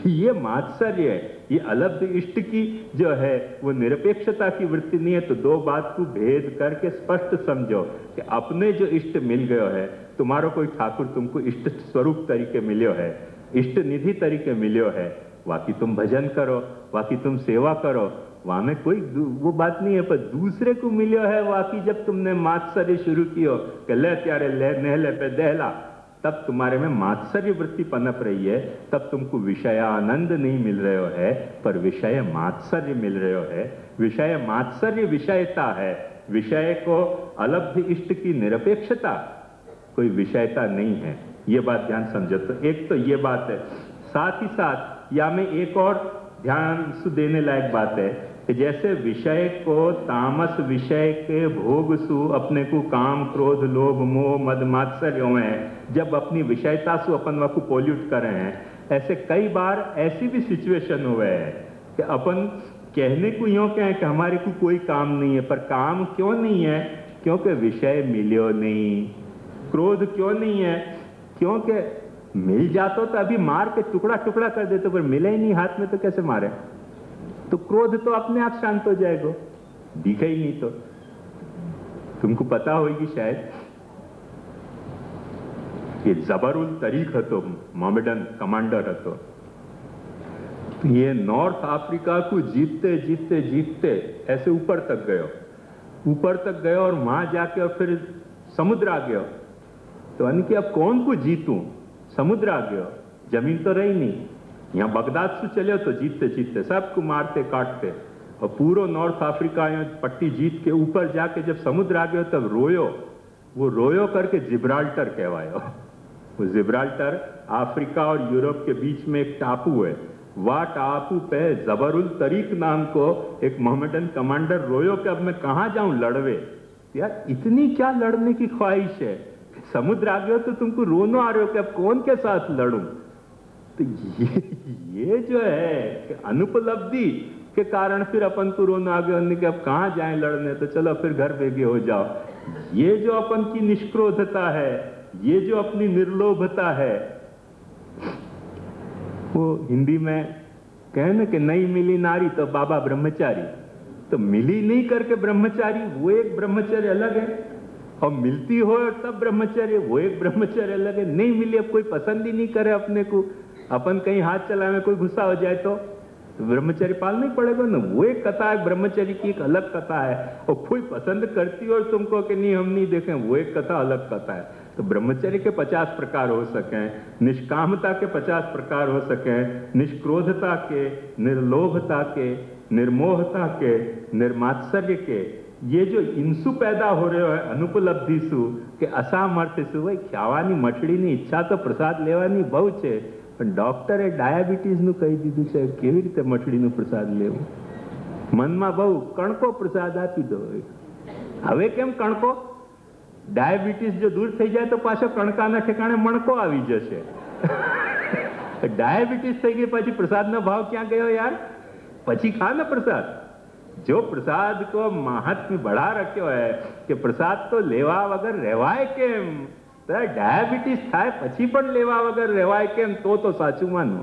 ये मात्सर्य है, ये अलब्ध इष्ट की जो है वो निरपेक्षता की वृत्ति नहीं है। तो दो बात को भेद करके स्पष्ट समझो कि अपने जो इष्ट मिल गयो है, तुम्हारो कोई ठाकुर तुमको इष्ट स्वरूप तरीके मिलो है, इष्ट निधि तरीके मिलो है, बाकी तुम भजन करो, बाकी तुम सेवा करो, वहां में कोई वो बात नहीं है। पर दूसरे को मिलो है बाकी जब तुमने मात्सर्य शुरू कियो कि ले त्यारे ले नहले पे दहला, तब तुम्हारे में मात्सर्य वृत्ति पनप रही है, तब तुमको विषय आनंद नहीं मिल रहे हो है, पर विषय मात्सर्य मिल रहे हो है। विषय मात्सर्य विषयता है, विषय को अलब्ध इष्ट की निरपेक्षता कोई विषयता नहीं है। ये बात ध्यान समझो। तो एक तो ये बात है, साथ ही साथ या में एक और ध्यान से देने लायक बात है कि जैसे विषय को तामस विषय के भोग सु अपने को काम क्रोध लोभ मोह मद मात्सर्य हुए हैं, जब अपनी विषयता से अपन वह को पोल्यूट कर रहे हैं, ऐसे कई बार ऐसी भी सिचुएशन हुए हैं कि अपन कहने को यूं कहें कि हमारे को कोई काम नहीं है, पर काम क्यों नहीं है? क्योंकि विषय मिलो नहीं। क्रोध क्यों नहीं है? क्योंकि मिल जाता तो अभी मार के टुकड़ा टुकड़ा कर देते, पर मिले ही नहीं हाथ में तो कैसे मारे? तो क्रोध तो अपने आप शांत हो जाएगा, दिखे ही नहीं। तो तुमको पता होगी शायद ये जबरुल तरीक हतो, मोहम्मदन कमांडर हतो, तो ये नॉर्थ अफ्रीका को जीतते जीतते जीतते ऐसे ऊपर तक गए और वहां जाके और फिर समुद्र आ गया। तो यानी कि अब कौन को जीतूं? समुद्र आ गया, जमीन तो रही नहीं। यहाँ बगदाद से चले तो जीतते जीतते सबको मारते काटते, और पूरा नॉर्थ अफ्रीका पट्टी जीत के ऊपर जाके जब समुद्र आ गया तब रोयो। वो रोयो करके जिब्राल्टर कहवायो। वो जिब्राल्टर अफ्रीका और यूरोप के बीच में एक टापू है, वह टापू पे जबरुल तरीक नाम को एक मोहम्मदन कमांडर रोयो कि अब मैं कहाँ जाऊं लड़वे। यार इतनी क्या लड़ने की ख्वाहिश है? समुद्र आ गया तो तुमको रोनो आ रहे हो कि अब कौन के साथ लड़ूं? तो ये जो है अनुपलब्धि के कारण फिर अपन को रोना आ गया कि अब कहां जाएं लड़ने, तो चलो फिर घर भेगे हो जाओ। ये जो अपन की निष्क्रोधता है, ये जो अपनी निर्लोभता है, वो हिंदी में कहे ना कि नहीं मिली नारी तो बाबा ब्रह्मचारी। तो मिली नहीं करके ब्रह्मचारी, वो एक ब्रह्मचर्य अलग है, और मिलती हो तब ब्रह्मचर्य, वो एक ब्रह्मचर्य अलग है। नहीं मिली, अब कोई पसंद ही नहीं करे अपने को, अपन कहीं हाथ चलाए में कोई गुस्सा हो जाए तो ब्रह्मचर्य पालना ही पड़ेगा ना। वो एक कथा है, ब्रह्मचर्य की एक अलग कथा है। और कोई पसंद करती हो तुमको कि नहीं हम नहीं देखें, वो एक कथा अलग कथा है। तो ब्रह्मचर्य के 50 प्रकार हो सके, निष्कामता के 50 प्रकार हो सके, निष्क्रोधता के, निर्लोभता के, निर्मोहता के, निर्मात्सर्य के, ये जो इंसु पैदा हो रहे हो अनुपलब्धि सु के असामर्थ्य सु, भाई ખ્યાવાની મઠડીની ઈચ્છા તો પ્રસાદ લેવાની બહુ છે, પણ ડોક્ટરે ડાયાબિટીસનું કહી દીધું છે, કેવી રીતે મઠડીનું પ્રસાદ લેવું? મનમાં બહુ કણકો પ્રસાદ આપી દો. હવે કેમ કણકો? ડાયાબિટીસ જો દૂર થઈ જાય તો પાછો કણકાના ઠેકાણે મણકો આવી જશે. ડાયાબિટીસ થઈ ગઈ પછી પ્રસાદનો ભાવ ક્યાં ગયો યાર? પછી ખા ને પ્રસાદ. जो प्रसाद को महात्म्य बढ़ा रखो है कि प्रसाद तो लेवा वगर रहवाय केम, डायाबिटीस थाय पछी पण लेवा वगर रहवाय केम, तो साचू मानो.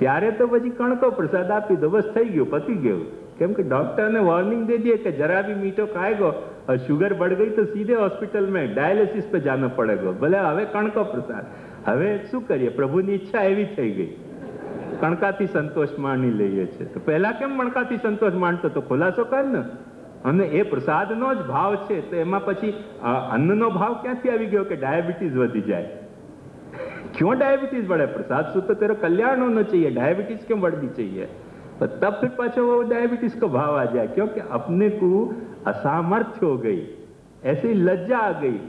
त्यारे तो पछी कणको प्रसाद आपी दो, बस थई गयो, पती गयो. केम के डॉक्टर ने वार्निंग दे दी कि जरा भी मीठो खाएगो और शुगर बढ़ गई तो सीधे हॉस्पिटल में डायलिसिस पे जाना पड़ेगा. भले हवे कणको प्रसाद, हवे शू करिए, प्रभुनी इच्छा एवी थई गई, કણકાથી સંતોષ માણી લઈએ છે. તો પહેલા કેમ મણકાથી સંતોષ માનતો તો ખુલાસો કર ને. અને એ પ્રસાદનો જ ભાવ છે, તો એમાં પછી અન્નનો ભાવ ક્યાંથી આવી ગયો કે ડાયાબિટીસ વધી જાય? क्यों डायबिटीज बढ़े? प्रसाद से तो तेरा कल्याण होना चाहिए, डायबिटीज क्यों बढ़नी चाहिए? तो तब फिर पाछो वो डायबिटीज का भाव आ जाए, क्योंकि अपने को असामर्थ्य हो गई, ऐसी लज्जा आ गई.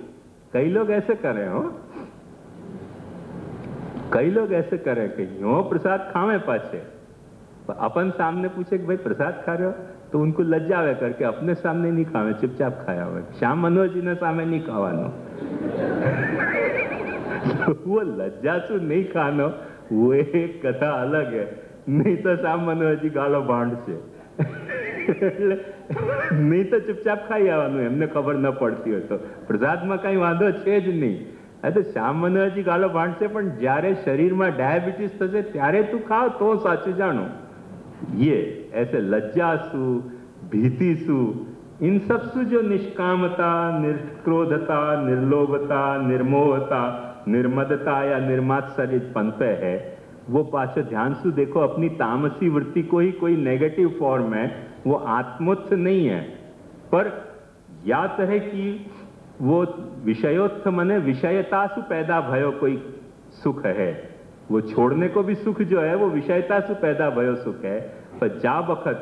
कई लोग ऐसे कर रहे हो, कई लोग ऐसे करे कि यो प्रसाद खावे पाछे, अपन सामने पूछे कि भाई प्रसाद खा रहे हो, तो उनको लज्जा आवे करके अपने सामने नहीं खावे, चुपचाप खाया हुए. श्याम मनोहर जी ने सामने नहीं खावानो. वो लज्जा से नहीं खानो, वो एक कथा अलग है. नहीं तो श्याम मनोहर जी गालो भांड से. नहीं तो चुपचाप खाई आवानो, एમને ખબર ન પડતી હોય તો. પ્રસાદમાં કઈ વાંધો છે જ નહીં. तो श्याम मनोहर जी गालो भांडसे, पण જ્યારે શરીરમાં ડાયાબિટીસ થશે ત્યારે તું ખાવ તો સાચું જાણો. ये ऐसे लज्जा सु, भीति सु, इन सब सु जो निष्कामता, निर्क्रोधता, निर्लोभता, निर्मोहता, निर्मदता या निर्मात्सर्य पंथ है, वो पाछो ध्यान से देखो अपनी तामसी वृत्ति को ही कोई नेगेटिव फॉर्म है, वो आत्मोत्थ नहीं है. पर या तरह की वो विषयोत्थ मने विषयता से पैदा भयो कोई सुख है, वो छोड़ने को भी सुख जो है वो विषयता से पैदा भयो सुख है. पर जा वक्त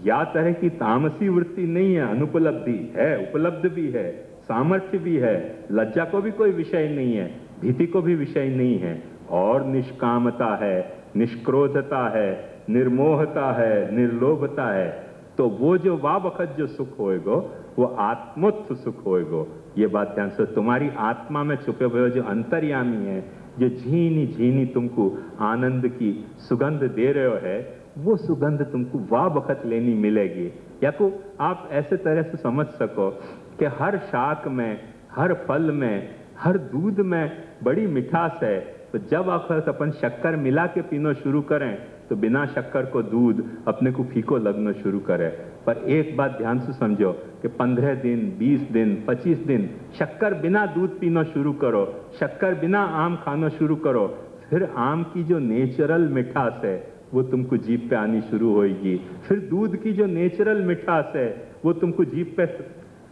या तरह की तामसी वृत्ति नहीं है, अनुपलब्धि है, उपलब्ध भी है, सामर्थ्य भी है, लज्जा को भी कोई विषय नहीं है, भीति को भी विषय नहीं है, और निष्कामता है, निष्क्रोधता है, निर्मोहता है, निर्लोभता है. तो वो जो वा वक्त जो सुख होएगो वो आत्मोत्थ सुख होएगो. ये बात ध्यान से, तुम्हारी आत्मा में छुपे हुए जो अंतर्यामी है, जो झीनी झीनी तुमको आनंद की सुगंध दे रहे हो है, वो सुगंध तुमको वा वक्त लेनी मिलेगी. या को आप ऐसे तरह से समझ सको कि हर शाक में, हर फल में, हर दूध में बड़ी मिठास है. तो जब आप अपन शक्कर मिला के पीना शुरू करें तो बिना शक्कर को दूध अपने को फीको लगना शुरू करे. पर एक बात ध्यान से समझो कि 15 दिन, 20 दिन, 25 दिन शक्कर बिना दूध पीना शुरू करो, शक्कर बिना आम खाना शुरू करो, फिर आम की जो नेचुरल मिठास है वो तुमको जीभ पे आनी शुरू होगी. फिर दूध की जो नेचुरल मिठास है वो तुमको जीभ पे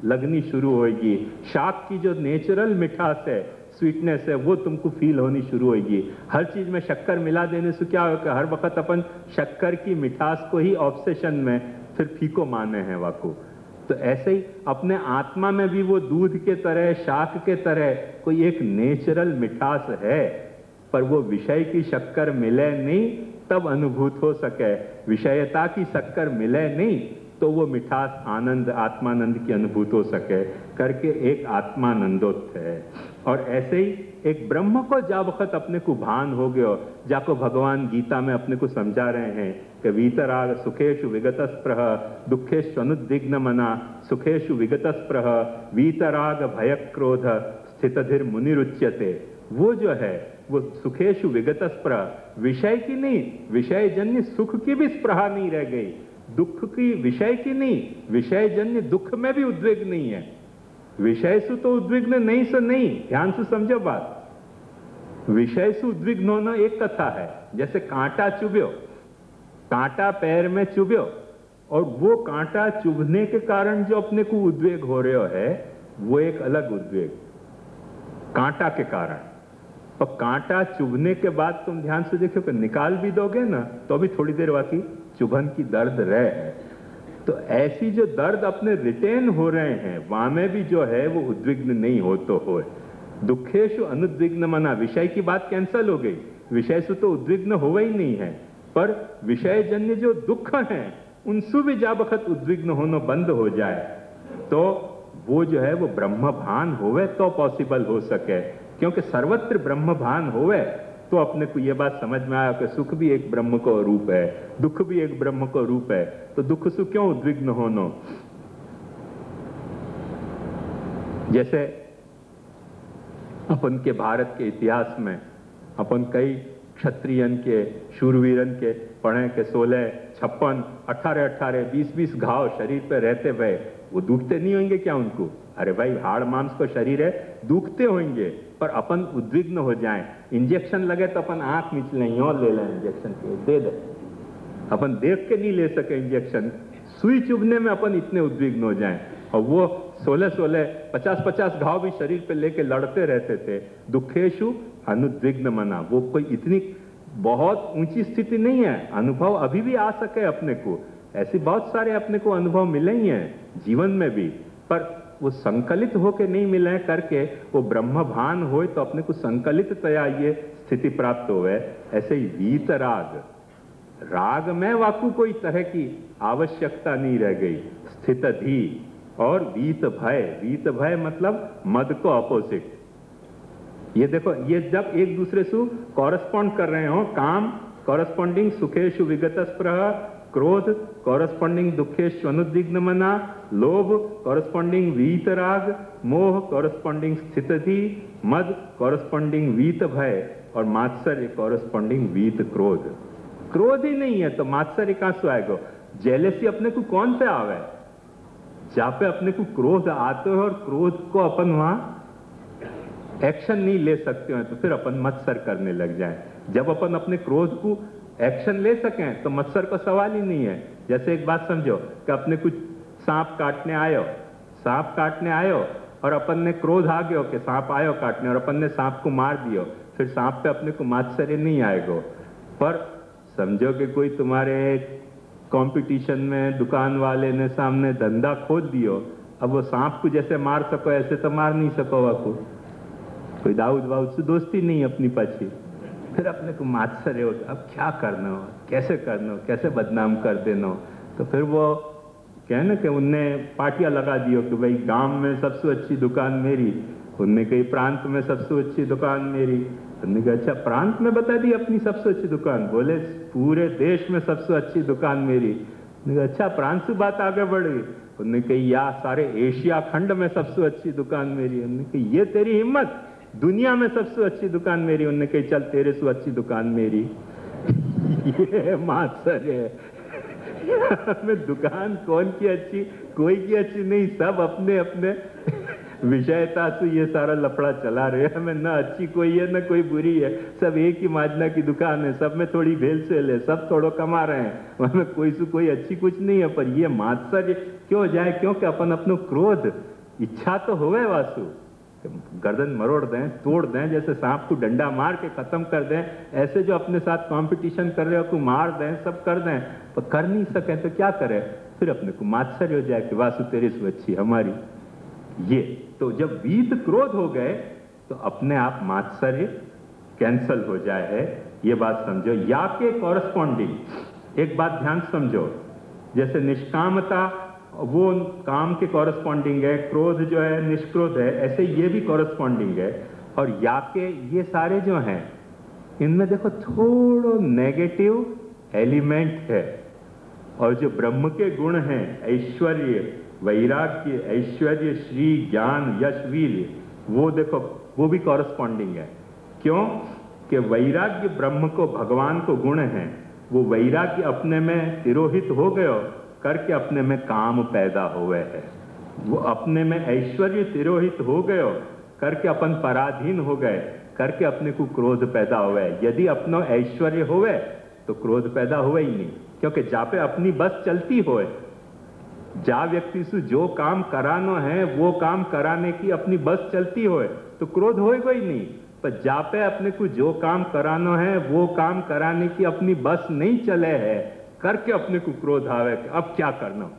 लगनी शुरू होगी. शाक की जो नेचुरल मिठास है, स्वीटनेस है, वो तुमको फील होनी शुरू होगी. हर चीज में शक्कर मिला देने से क्या होगा, हर वक्त अपन शक्कर की मिठास को ही ऑब्सेशन में फिर फीको माने हैं वाको. तो ऐसे ही अपने आत्मा में भी वो दूध के तरह, शाक के तरह कोई एक नेचुरल मिठास है, पर वो विषय की शक्कर मिले नहीं तब अनुभूत हो सके. विषयता की शक्कर मिले नहीं तो वो मिठास, आनंद, आत्मानंद की अनुभूत हो सके करके एक आत्मानंदोत्थ है. और ऐसे ही एक ब्रह्म को जा वक्त अपने को भान हो गयो, जाको भगवान गीता में अपने को समझा रहे हैं कि वीतराग सुखेषु विगतस्पृह दुखेषु अनुद्विग्न मना सुखेषु विगतस्पृह वीतराग भयक्रोध स्थितधिर मुनिरुच्यते. वो जो है वो सुखेषु विगतस्पृह, विषय की नहीं, विषय जन्य सुख की भी स्पृहा नहीं रह गई. दुख की विषय की नहीं, विषय जन्य दुख में भी उद्वेग नहीं है। विषय से तो उद्विग्न नहीं से नहीं, ध्यान से समझो बात। विषय से उद्विग्न होना एक कथा है, जैसे कांटा चुभ्यो, कांटा पैर में चुभ्यो और वो कांटा चुभने के कारण जो अपने को उद्वेग हो रहे है वो एक अलग उद्वेग, कांटा के कारण। तो कांटा चुभने के बाद तुम ध्यान से देखो कि निकाल भी दोगे ना तो भी थोड़ी देर बाकी चुभन की दर्द रहे है। तो ऐसी जो दर्द अपने रिटेन हो रहे हैं वहां में भी जो है वो उद्विग्न नहीं हो तो हो। दुखेशु अनुद्विग्न मना, विषय की बात कैंसल हो गई, विषय से तो उद्विग्न हुआ ही नहीं है, पर विषय जन्य जो दुख हैं उनसे भी जा बखत उद्विग्न होना बंद हो जाए तो वो जो है वो ब्रह्म भान होवे तो पॉसिबल हो सके। क्योंकि सर्वत्र ब्रह्म भान होवे तो अपने को ये बात समझ में आया कि सुख भी एक ब्रह्म को रूप है, दुख भी एक ब्रह्म को रूप है, तो दुख से क्यों उद्विग्न होना। जैसे अपन के भारत के इतिहास में अपन कई क्षत्रियन के, शूरवीरन के पढ़े के 16, 56, 18, 18, 20 घाव शरीर पे रहते हुए वो दुखते नहीं होंगे क्या उनको? अरे भाई हाड़ मांस को शरीर है, दुखते होंगे, पर अपन उद्विग्न हो जाएं। इंजेक्शन लगे तो अपन आंख मीच लें और ले लें इंजेक्शन के, दे दे। अपन देख के नहीं ले सके इंजेक्शन, सुई चुभने में अपन इतने उद्विग्न हो जाएं। और वो 16, 50 घाव भी शरीर पे लेके लड़ते रहते थे। दुखेशु अनुद्विग्न मना, वो कोई इतनी बहुत ऊंची स्थिति नहीं है, अनुभव अभी भी आ सके अपने को। ऐसे बहुत सारे अपने को अनुभव मिले ही हैं जीवन में भी, पर वो संकलित होके नहीं मिले करके वो ब्रह्म भान होए तो अपने को संकलित तया ये स्थिति प्राप्त होवे। ऐसे ही वीत राग, राग में वाकु कोई तरह की आवश्यकता नहीं रह गई, स्थित धी। और वीत भय, वीत भय मतलब मद को अपोजिट। ये देखो, ये जब एक दूसरे से कॉरेस्पॉन्ड कर रहे हो, काम कॉरेस्पॉन्डिंग सुखेशु विगत स्पृह, क्रोध कॉरेस्पॉन्डिंग दुखेशु अनुद्विग्न मना, लोभ कॉरेस्पॉन्डिंग वीत राग, मोह कॉरेस्पॉन्डिंग स्थितधि, मद कॉरेस्पॉन्डिंग वीत भय और मात्सर्य कॉरेस्पॉन्डिंग वीत क्रोध। क्रोध ही नहीं है तो मात्सर्य कहां से आएगा? जेलेसी अपने को कौन से आवे? जहां पे अपने को क्रोध आते हो और क्रोध को अपन वहां एक्शन नहीं ले सकते हो तो फिर अपन मत्सर करने लग जाए। जब अपन अपने क्रोध को एक्शन ले सकें तो मत्सर का सवाल ही नहीं है। जैसे एक बात समझो कि अपने कुछ सांप काटने आयो और अपन ने क्रोध आ गयो कि सांप आयो काटने और अपन ने सांप को मार दियो, फिर सांप पे अपने को मात्सर्य नहीं आएगा। पर समझो कि कोई तुम्हारे कंपटीशन में दुकान वाले ने सामने धंधा खोल दियो, अब वो सांप को जैसे मार सको ऐसे तो मार नहीं सको, वाकू कोई दाऊद से दोस्ती नहीं अपनी पाछी, फिर अपने को मात्सर्य हो, अब क्या करना हो, कैसे करना हो, कैसे बदनाम कर देना हो। तो फिर वो क्या है ना कि उनने पार्टियां लगा दियो कि भाई गांव में सबसे अच्छी दुकान मेरी, उनने कही प्रांत में सबसे अच्छी दुकान मेरी। उन्होंने कहा अच्छा प्रांत में बता दी अपनी सबसे अच्छी दुकान, बोले पूरे देश में सबसे अच्छी दुकान मेरी। उन्होंने कहा अच्छा प्रांत से बात आगे बढ़ गई। उन्होंने कही या सारे एशिया खंड में सबसे अच्छी दुकान मेरी। उन्होंने कही ये तेरी हिम्मत, दुनिया में सबसे अच्छी दुकान मेरी। उन्होंने कही चल तेरे से अच्छी दुकान मेरी। ये मात्सर्य है। में दुकान कौन की अच्छी, कोई की अच्छी नहीं, सब अपने अपने विषयता से ये सारा लफड़ा चला रहे हैं। हमें न अच्छी कोई है न कोई बुरी है, सब एक ही माजना की दुकान है, सब में थोड़ी भेलसेल है, सब थोड़ा कमा रहे हैं, हमें कोई से कोई अच्छी कुछ नहीं है। पर ये मात्सर्य क्यों जाए? क्योंकि अपन अपनो क्रोध इच्छा तो होवे वासु, गर्दन मरोड़ दें, तोड़ दें, जैसे सांप को डंडा मार के खत्म कर दें, ऐसे जो अपने साथ कंपटीशन कर रहे हो को मार दें, सब कर दें, पर कर नहीं सके तो क्या करें? फिर अपने को मात्सर्य हो जाए कि वासु तेरी से अच्छी हमारी। ये तो जब वीत क्रोध हो गए तो अपने आप मात्सर्य कैंसल हो जाए है, ये बात समझो। या के कॉरेस्पॉन्डिंग एक बात ध्यान समझो, जैसे निष्कामता वो काम के कॉरेस्पॉन्डिंग है, क्रोध जो है निष्क्रोध है, ऐसे ये भी कॉरेस्पॉन्डिंग है। और या के ये सारे जो हैं इनमें देखो थोड़ा नेगेटिव एलिमेंट है, और जो ब्रह्म के गुण हैं ऐश्वर्य, वैराग्य, ऐश्वर्य, श्री, ज्ञान, यश, वीर्य, वो देखो वो भी कॉरेस्पॉन्डिंग है। क्यों कि वैराग्य ब्रह्म को, भगवान को गुण है, वो वैराग्य अपने में तिरोहित हो गयो करके अपने में काम पैदा हुए है। वो अपने में ऐश्वर्य तिरोहित हो गयो करके अपन पराधीन हो गए करके अपने को क्रोध पैदा हुए। यदि अपनो ऐश्वर्य होवे तो क्रोध पैदा हुए ही नहीं, क्योंकि जा पे अपनी बस चलती होए, जा व्यक्ति से जो काम करानो है वो काम कराने की अपनी बस चलती होए तो क्रोध होएगा ही नहीं। पर जा पे अपने को जो काम करानो है वो काम कराने की अपनी बस नहीं चले है करके अपने को क्रोध आवे कि अब क्या करना।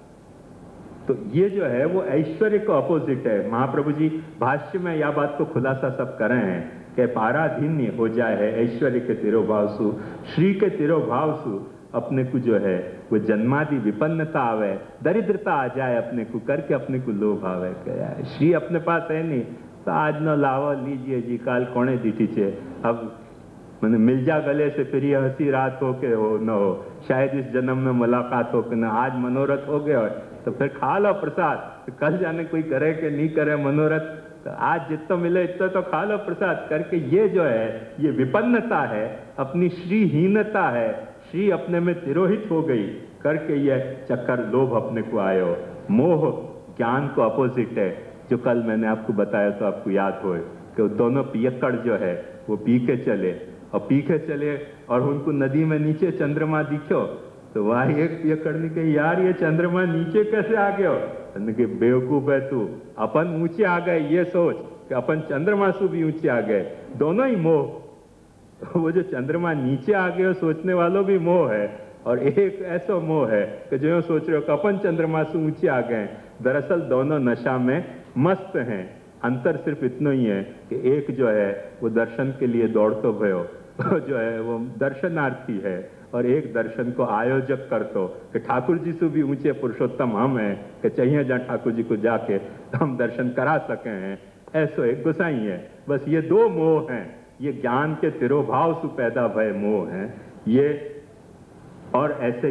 तो ये जो है वो ऐश्वर्य को अपोजिट है। महाप्रभु जी भाष्य में यह बात को खुलासा सब करे हैं कि पाराधीन्य हो जाए है ऐश्वर्य के तिरोभाव सु, श्री के तिरोभाव सु अपने को जो है वो जन्मादि विपन्नता आवे, दरिद्रता आ जाए अपने को करके अपने को लोभ आवे क्या श्री अपने पास है नहीं तो आज न लावा लीजिए जी, काल कोने दीठी छे, अब मैंने मिल जा गले से फिर ये हंसी रात हो के हो न हो, शायद इस जन्म में मुलाकात हो के न, आज मनोरथ हो गया तो फिर खा लो प्रसाद, तो कल जाने कोई करे कि नहीं करे मनोरथ, तो आज जितना मिले इतना तो खा लो प्रसाद करके ये जो है ये विपन्नता है, अपनी श्रीहीनता है, श्री अपने में तिरोहित हो गई करके ये चक्कर लोभ अपने को आयो। मोह ज्ञान को अपोजिट है, जो कल मैंने आपको बताया तो आपको याद हो कि दोनों पियक्कड़ जो है वो पी के चले और पी के चले और उनको नदी में नीचे चंद्रमा दिखो तो वह एक पियक्कड़ ने कही यार ये चंद्रमा नीचे कैसे आ गयो, कि बेवकूफ है तू, अपन ऊंचे आ गए ये सोच कि अपन चंद्रमा से भी ऊंचे आ गए, दोनों ही मोह। वो जो चंद्रमा नीचे आ गए सोचने वालों भी मोह है और एक ऐसा मोह है कि जो सोच रहे हो कि अपन चंद्रमा से ऊंचे आ गए, दरअसल दोनों नशा में मस्त हैं। अंतर सिर्फ इतना ही है कि एक जो है वो दर्शन के लिए दौड़तो भयो जो है वो दर्शनार्थी है और एक दर्शन को आयोजक करतो कि ठाकुर जी से भी ऊंचे पुरुषोत्तम हम हैं कि चाहिए जहाँ ठाकुर जी को जाके तो हम दर्शन करा सके हैं, ऐसो एक गुसाई है। बस ये दो मोह हैं, ये ज्ञान के तिरोभाव से पैदा भय मोह हैं ये। और ऐसे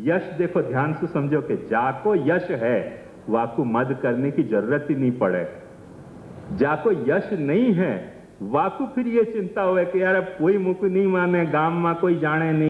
यश देखो ध्यान से समझो कि जाको यश है वाको मद करने की जरूरत ही नहीं पड़े, जाको यश नहीं है वाको फिर ये चिंता हुए कि यार अब कोई मुख नहीं माने, गांव में कोई जाने नहीं।